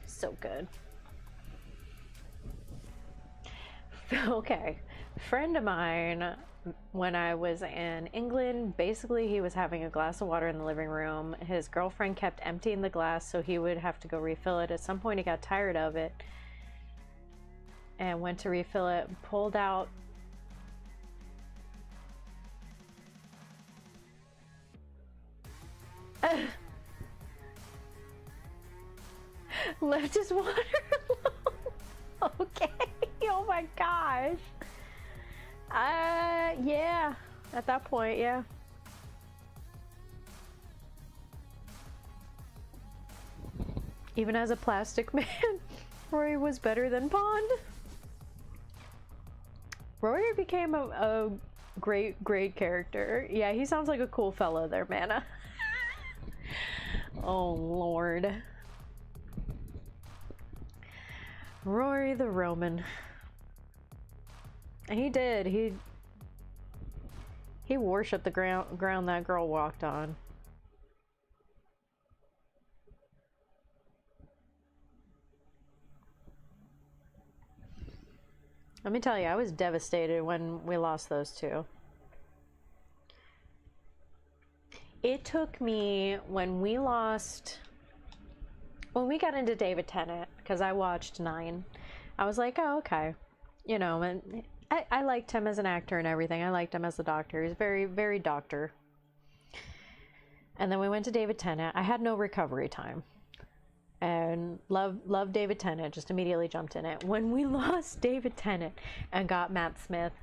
So good. Okay, friend of mine, when I was in England, basically he was having a glass of water in the living room. His girlfriend kept emptying the glass, so he would have to go refill it. At some point he got tired of it and went to refill it, pulled out Left his water alone. Okay. Oh my gosh. Yeah. At that point, yeah. Even as a plastic man, Rory was better than Pond. Rory became a great character. Yeah, he sounds like a cool fellow there, Mana. Oh, Lord. Rory the Roman. And he did. He worshipped the ground that girl walked on. Let me tell you, I was devastated when we lost those two. It took me, when we got into David Tennant, because I watched 9, I was like, oh, okay. You know, and I liked him as an actor and everything. I liked him as a doctor. He's very, very doctor. And then we went to David Tennant. I had no recovery time. And love David Tennant, just immediately jumped in it. When we lost David Tennant and got Matt Smith,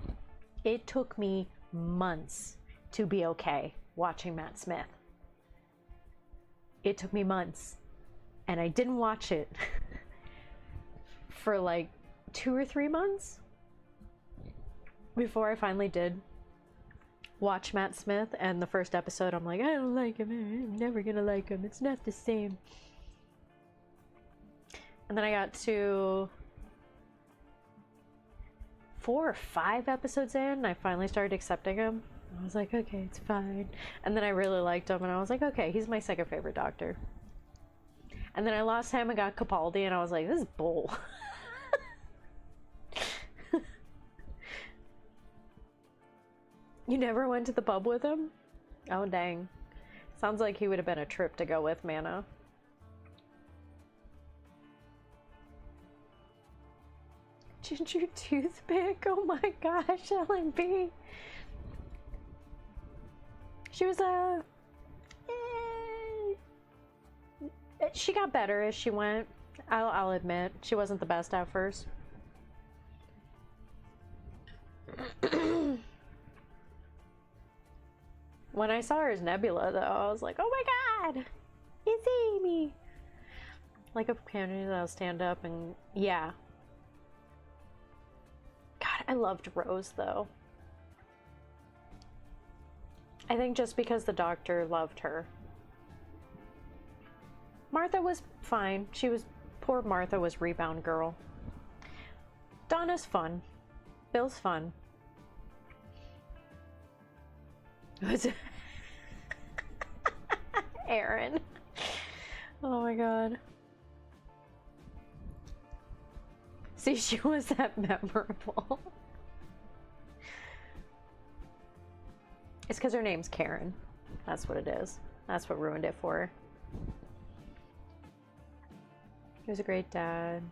it took me months to be okay watching Matt Smith. It took me months, and I didn't watch it for like 2 or 3 months before I finally did watch Matt Smith. And the first episode, I'm like, I don't like him. I'm never gonna like him. It's not the same. And then I got to 4 or 5 episodes in, and I finally started accepting him. I was like, okay, it's fine. And then I really liked him, and I was like, okay, he's my second favorite doctor. And then I lost him and got Capaldi, and I was like, this is bull. You never went to the pub with him? Oh, dang. Sounds like he would have been a trip to go with, Mana. Ginger toothpick? Oh my gosh, LNB. She was she got better as she went. I'll admit, she wasn't the best at first. When I saw her as Nebula, though, I was like, oh my god, it's Amy. Like a companion that'll stand up and, yeah. God, I loved Rose, though. I think just because the doctor loved her. Martha was fine. Poor Martha was rebound girl. Donna's fun. Bill's fun. Aaron. Oh my god. See, she was that memorable. It's because her name's Karen. That's what it is. That's what ruined it for her. He was a great dad.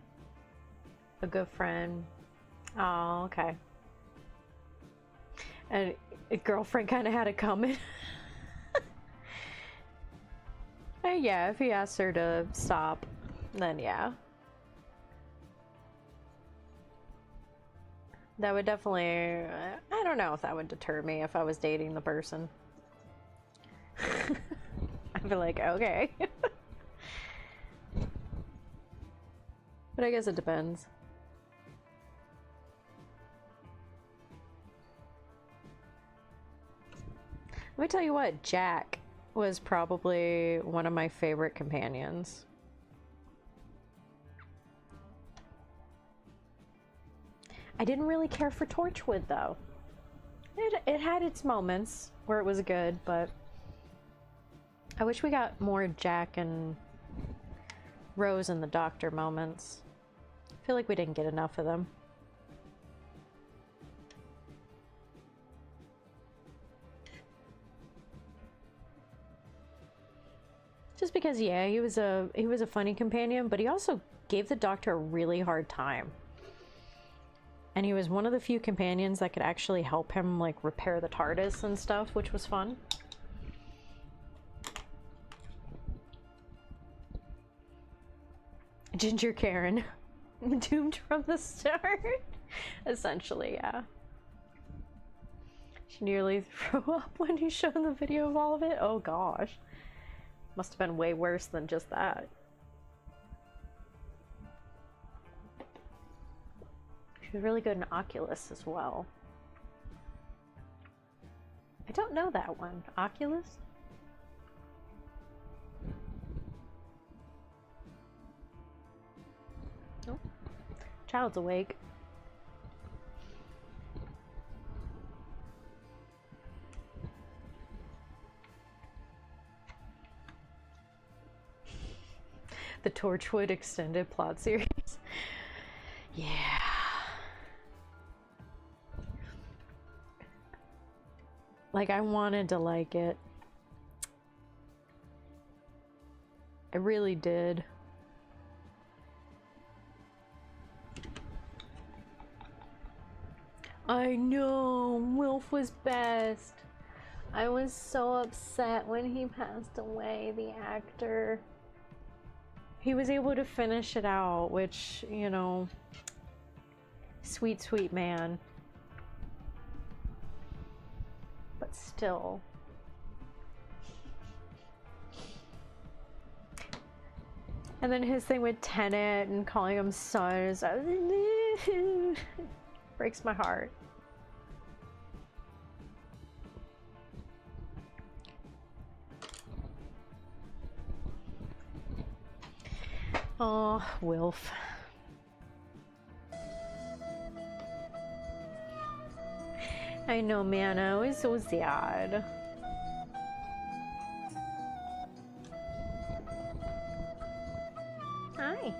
A good friend. Oh, okay. And a girlfriend kind of had it coming. Yeah, if he asked her to stop, then yeah. That would definitely... I don't know if that would deter me if I was dating the person. I'd be like, okay. But I guess it depends. Let me tell you what, Jack was probably one of my favorite companions. I didn't really care for Torchwood, though. It had its moments where it was good, but I wish we got more Jack and Rose and the Doctor moments. I feel like we didn't get enough of them. Just because, yeah, he was a funny companion, but he also gave the Doctor a really hard time. And he was one of the few companions that could actually help him, like, repair the TARDIS and stuff, which was fun. Ginger Karen. Doomed from the start. Essentially, yeah. She nearly threw up when he showed the video of all of it. Oh gosh. Must have been way worse than just that. She was really good in Oculus as well. I don't know that one. Oculus? Oh. Child's awake. The Torchwood extended plot series. Yeah. Like, I wanted to like it. I really did. I know, Wilf was best. I was so upset when he passed away, the actor. He was able to finish it out, which, you know, sweet, sweet man. But still. And then his thing with Tenet and calling him son is breaks my heart. Oh, Wilf. I know, man, I was so sad. Hi.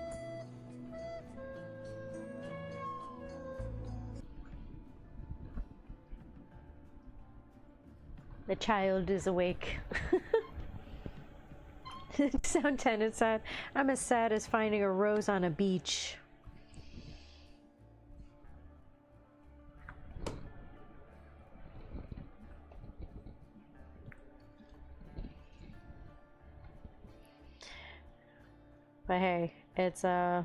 The child is awake. Sound 10 is sad. I'm as sad as finding a rose on a beach. But hey, it's I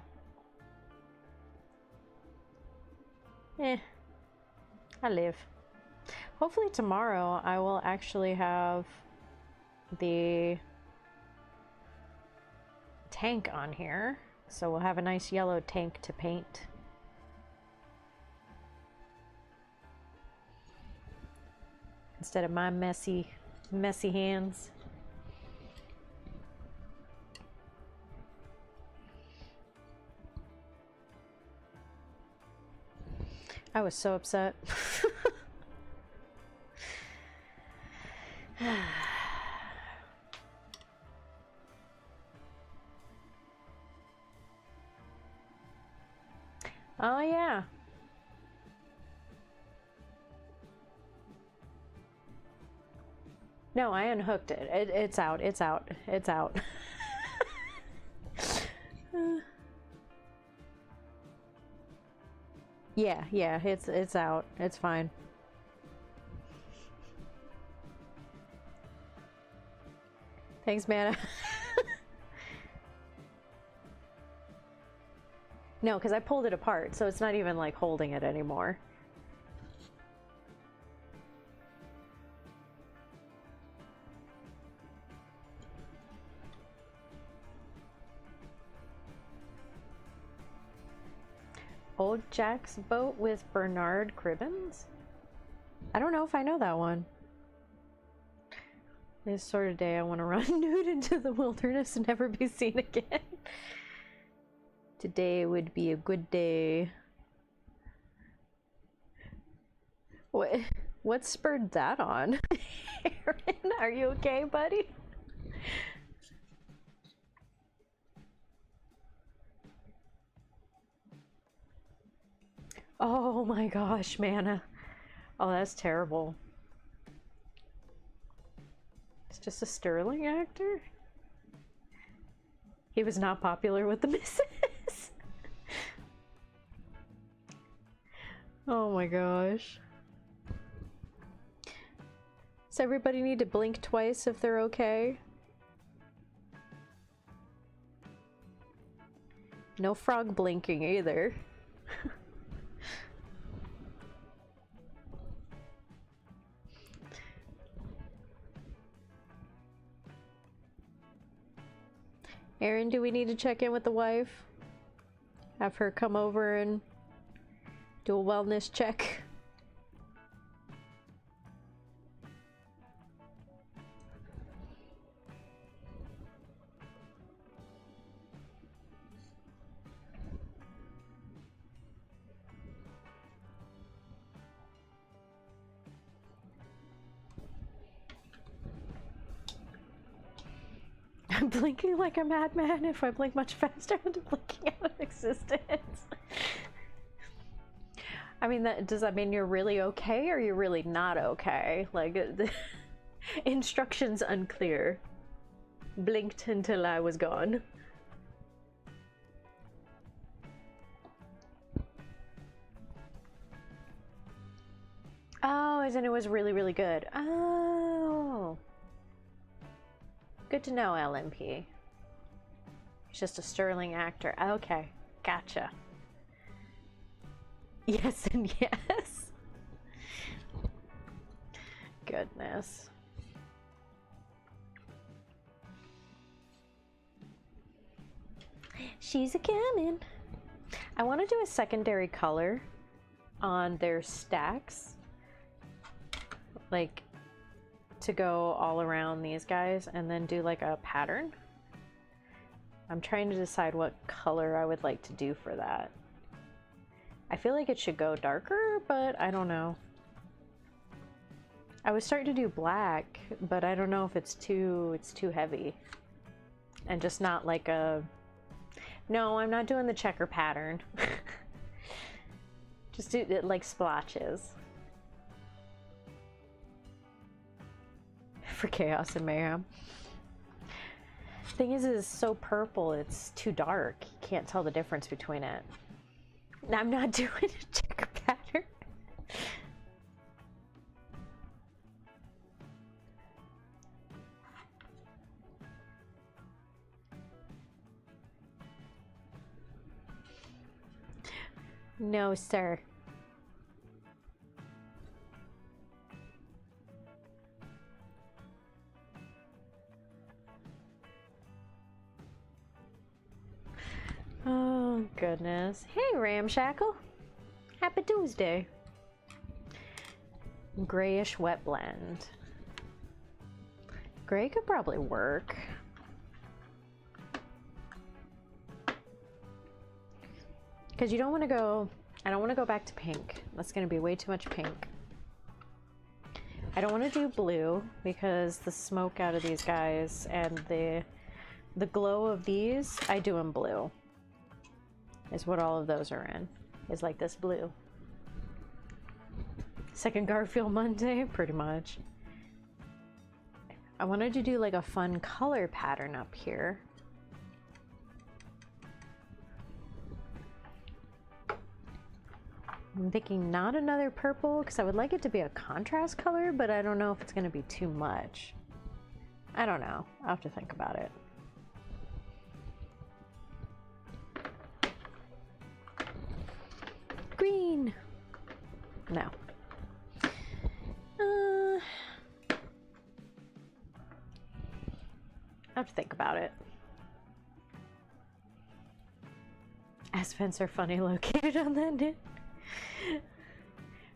live. Hopefully tomorrow I will actually have the tank on here, so we'll have a nice yellow tank to paint. Instead of my messy hands. I was so upset. Oh yeah. No, I unhooked it. It's out. It's out. It's out. Yeah, it's out. It's fine. Thanks, Mana. No, because I pulled it apart, so it's not even like holding it anymore. Old Jack's Boat with Bernard Cribbins? I don't know if I know that one. This sort of day I want to run nude into the wilderness and never be seen again. Today would be a good day. What spurred that on? Aaron, are you okay, buddy? Oh my gosh, Mana. Oh, that's terrible. It's just a sterling actor? He was not popular with the missus. Oh my gosh. Does everybody need to blink twice if they're okay? No frog blinking either. Aaron, do we need to check in with the wife? Have her come over and do a wellness check? I'm blinking like a madman. If I blink much faster, I'm blinking out of existence. I mean, does that mean you're really okay or you're really not okay? Like, the instructions unclear. Blinked until I was gone. Oh, as in it was really, really good. Oh. Good to know, LMP. He's just a sterling actor. Okay, gotcha. Yes and yes. Goodness. She's a-comin'. I want to do a secondary color on their stacks. Like, to go all around these guys and then do like a pattern. I'm trying to decide what color I would like to do for that. I feel like it should go darker, but I don't know. I was starting to do black, but I don't know if it's too heavy. And just not like a... No, I'm not doing the checker pattern. Just do it like splotches. For chaos and mayhem. Thing is, it's so purple, it's too dark. You can't tell the difference between it. I'm not doing a checker pattern. No, sir. Oh, goodness. Hey, Ramshackle. Happy Tuesday. Grayish wet blend. Gray could probably work. Because you don't want to go... I don't want to go back to pink. That's going to be way too much pink. I don't want to do blue because the smoke out of these guys and the glow of these, I do in blue. Is what all of those are in. Is like this blue. Second Garfield Monday, pretty much. I wanted to do like a fun color pattern up here. I'm thinking not another purple because I would like it to be a contrast color, but I don't know if it's going to be too much. I don't know. I'll have to think about it. Green. No. I have to think about it. As vents are funny located on that net.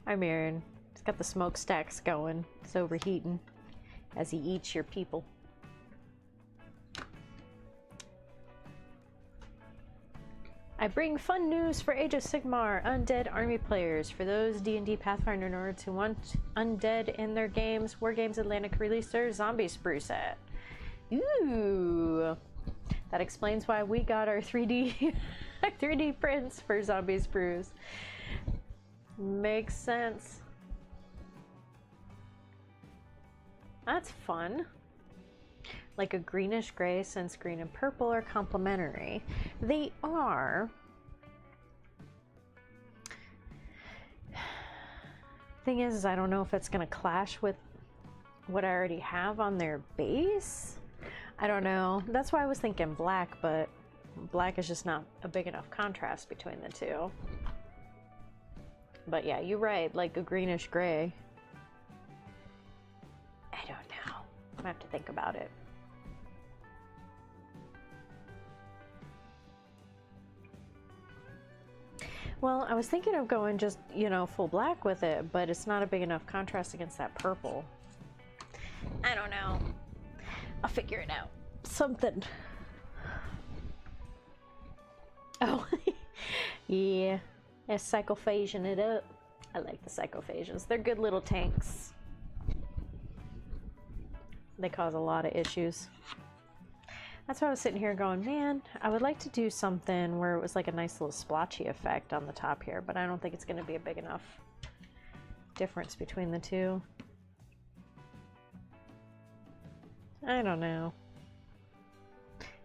I'm Aaron. He's got the smokestacks going. It's overheating as he eats your people. I bring fun news for Age of Sigmar Undead Army players. For those D&D Pathfinder nerds who want undead in their games, Wargames Atlantic released their Zombie Sprue set. Ooh! That explains why we got our 3D 3D prints for Zombie Sprues. Makes sense. That's fun. Like a greenish gray, since green and purple are complementary. They are. Thing is, I don't know if it's gonna clash with what I already have on their base. I don't know. That's why I was thinking black, but Black is just not a big enough contrast between the two. But yeah, you're right, like a greenish gray. I don't know. I'm gonna have to think about it. Well, I was thinking of going just, you know, full black with it, but it's not a big enough contrast against that purple. I don't know. I'll figure it out. Something. Oh, yeah. It's psychophaging it up. I like the psychophages. They're good little tanks. They cause a lot of issues. That's why I was sitting here going, man, I would like to do something where it was like a nice little splotchy effect on the top here, but I don't think it's going to be a big enough difference between the two. I don't know.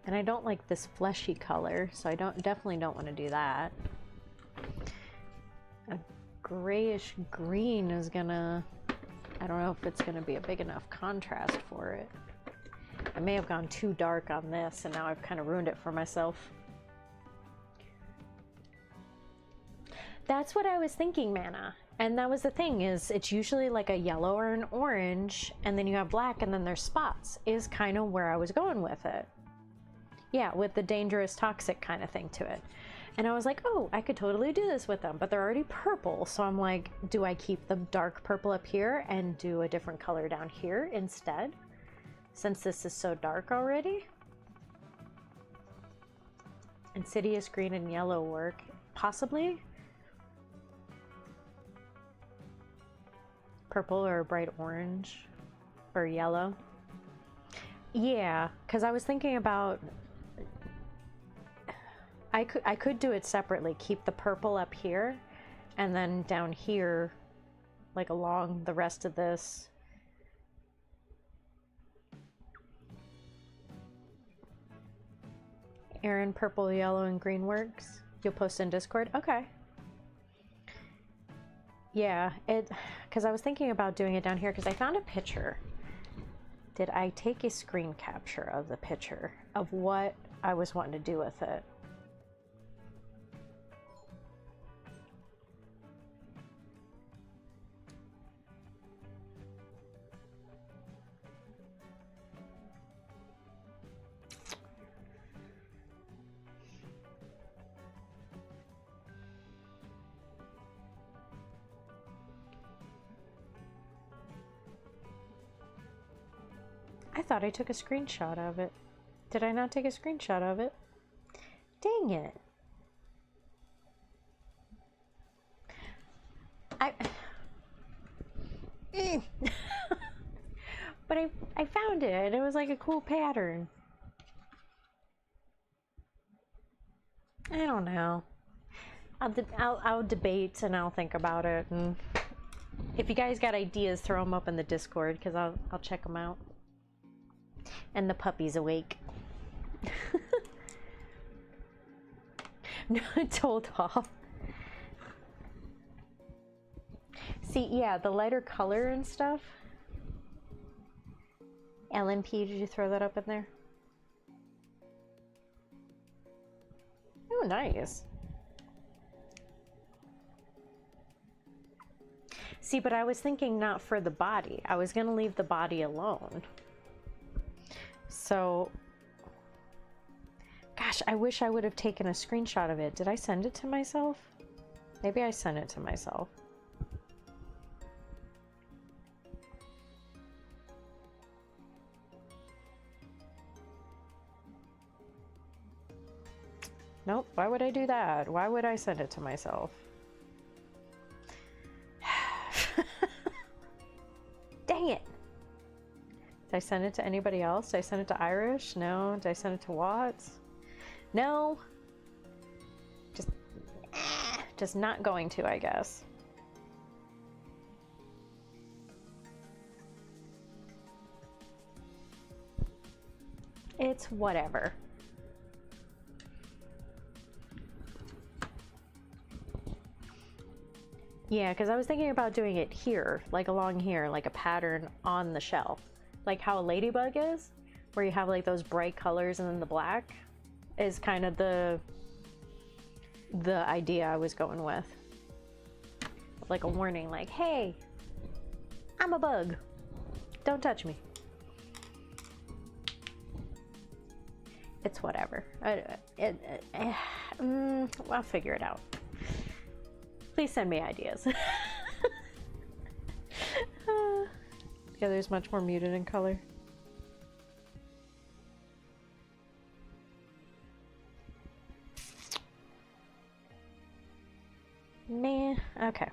And I don't like this fleshy color, so I definitely don't want to do that. A grayish green is gonna, I don't know if it's gonna be a big enough contrast for it. I may have gone too dark on this and now I've kind of ruined it for myself. That's what I was thinking, Mana. And that was the thing, is it's usually like a yellow or an orange and then you have black and then there's spots, is kind of where I was going with it. Yeah, with the dangerous toxic kind of thing to it. And I was like, oh, I could totally do this with them, but they're already purple. So I'm like, do I keep the dark purple up here and do a different color down here instead? Since this is so dark already. Insidious green and yellow work, possibly. Purple or bright orange or yellow. Yeah, because I was thinking about, I could do it separately, keep the purple up here and then down here, like along the rest of this. Aaron, purple, yellow, and green works. You'll post in Discord? Okay. Yeah, because I was thinking about doing it down here because I found a picture. Did I take a screen capture of the picture of what I was wanting to do with it? I thought I took a screenshot of it. Did I not take a screenshot of it? Dang it. But I found it and it was like a cool pattern. I don't know. I'll debate and I'll think about it, and if you guys got ideas, throw them up in the Discord because I'll check them out. And the puppy's awake. No, told off. See, yeah, the lighter color and stuff. LNP, did you throw that up in there? Oh, nice. See, but I was thinking not for the body. I was gonna leave the body alone. So, gosh, I wish I would have taken a screenshot of it. Did I send it to myself? Maybe I sent it to myself. Nope, why would I do that? Why would I send it to myself? Dang it! Did I send it to anybody else? Did I send it to Irish? No. Did I send it to Watts? No. Just not going to, I guess. It's whatever. Yeah, because I was thinking about doing it here, like along here, like a pattern on the shelf. Like how a ladybug is, where you have like those bright colors and then the black. is kind of the idea I was going with. Like a warning, like, hey, I'm a bug. Don't touch me. It's whatever. I'll figure it out. Please send me ideas. Yeah, there's much more muted in color. Man, okay.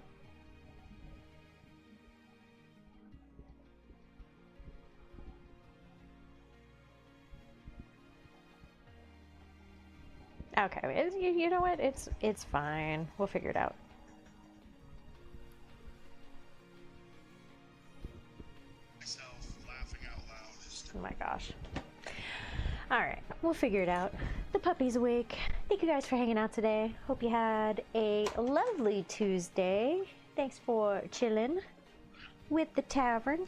Okay, you know what? It's fine. We'll figure it out. Oh my gosh. Alright, we'll figure it out. The puppy's awake. Thank you guys for hanging out today. Hope you had a lovely Tuesday. Thanks for chilling with the tavern.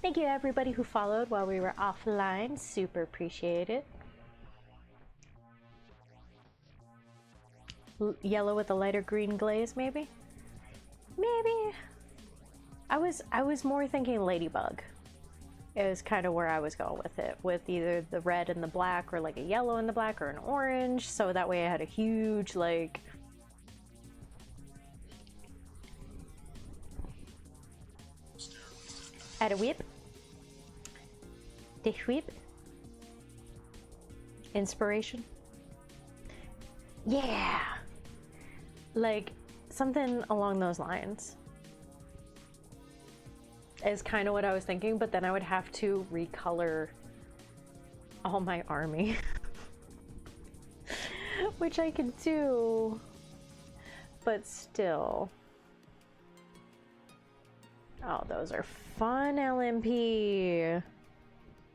Thank you to everybody who followed while we were offline. Super appreciate it. Yellow with a lighter green glaze, maybe? Maybe. I was more thinking ladybug. Is kind of where I was going with it, with either the red and the black, or like a yellow and the black, or an orange, so that way I had a huge, like, add a whip, the whip, inspiration, yeah, like something along those lines. Is kind of what I was thinking, but then I would have to recolor all my army. Which I could do, but still. Oh, those are fun, LMP.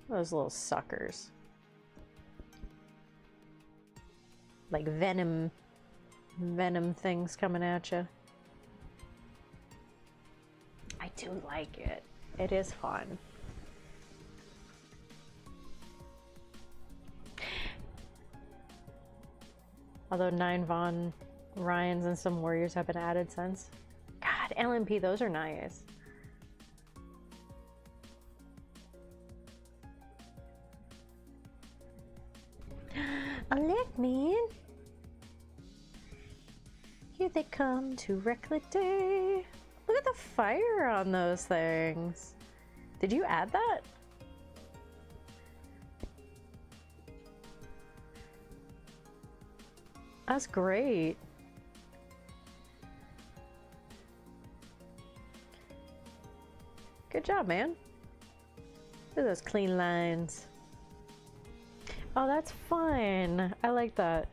Those little suckers. Like venom things coming at you. I do like it. It is fun. Although 9 Von Ryans and some warriors have been added since. God, LMP, those are nice. A lick, man. Here they come to wreck the day. Look at the fire on those things. Did you add that? That's great. Good job, man. Look at those clean lines. Oh, that's fun. I like that.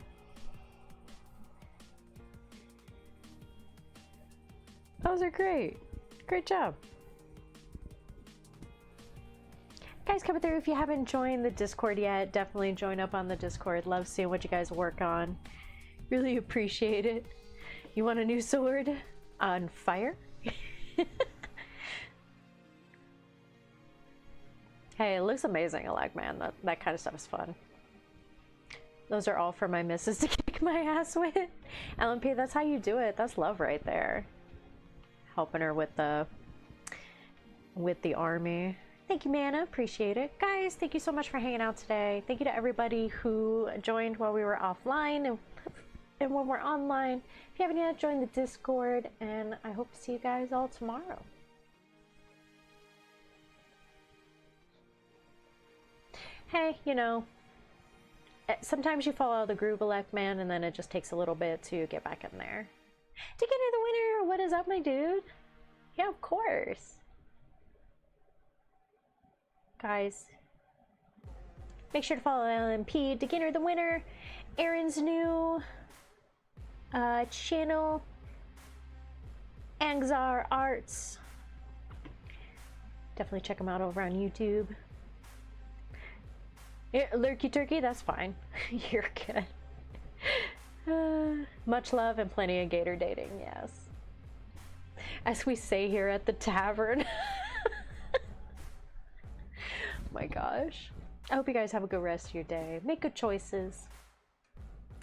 Those are great. Great job. Guys, coming through, if you haven't joined the Discord yet, definitely join up on the Discord. Love seeing what you guys work on. Really appreciate it. You want a new sword? On fire? Hey, it looks amazing, I like, man. That kind of stuff is fun. Those are all for my missus to kick my ass with. LMP, that's how you do it. That's love right there. Helping her with the army. Thank you, Mana. Appreciate it. Guys, thank you so much for hanging out today. Thank you to everybody who joined while we were offline and when we're online. If you haven't yet, join the Discord, and I hope to see you guys all tomorrow. Hey, you know, sometimes you fall out of the groove, elect man, and then it just takes a little bit to get back in there. To get into the winner, what is up, my dude? Yeah, of course. Guys, make sure to follow LMP to enter the winner. Aaron's new channel, Angzar Arts. Definitely check him out over on YouTube. Yeah, Lurky Turkey, that's fine. You're good. Much love and plenty of gator dating, yes. As we say here at the tavern. Oh my gosh. I hope you guys have a good rest of your day. Make good choices.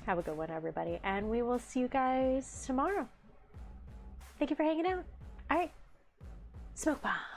Have a good one, everybody. And we will see you guys tomorrow. Thank you for hanging out. All right. Smoke bomb.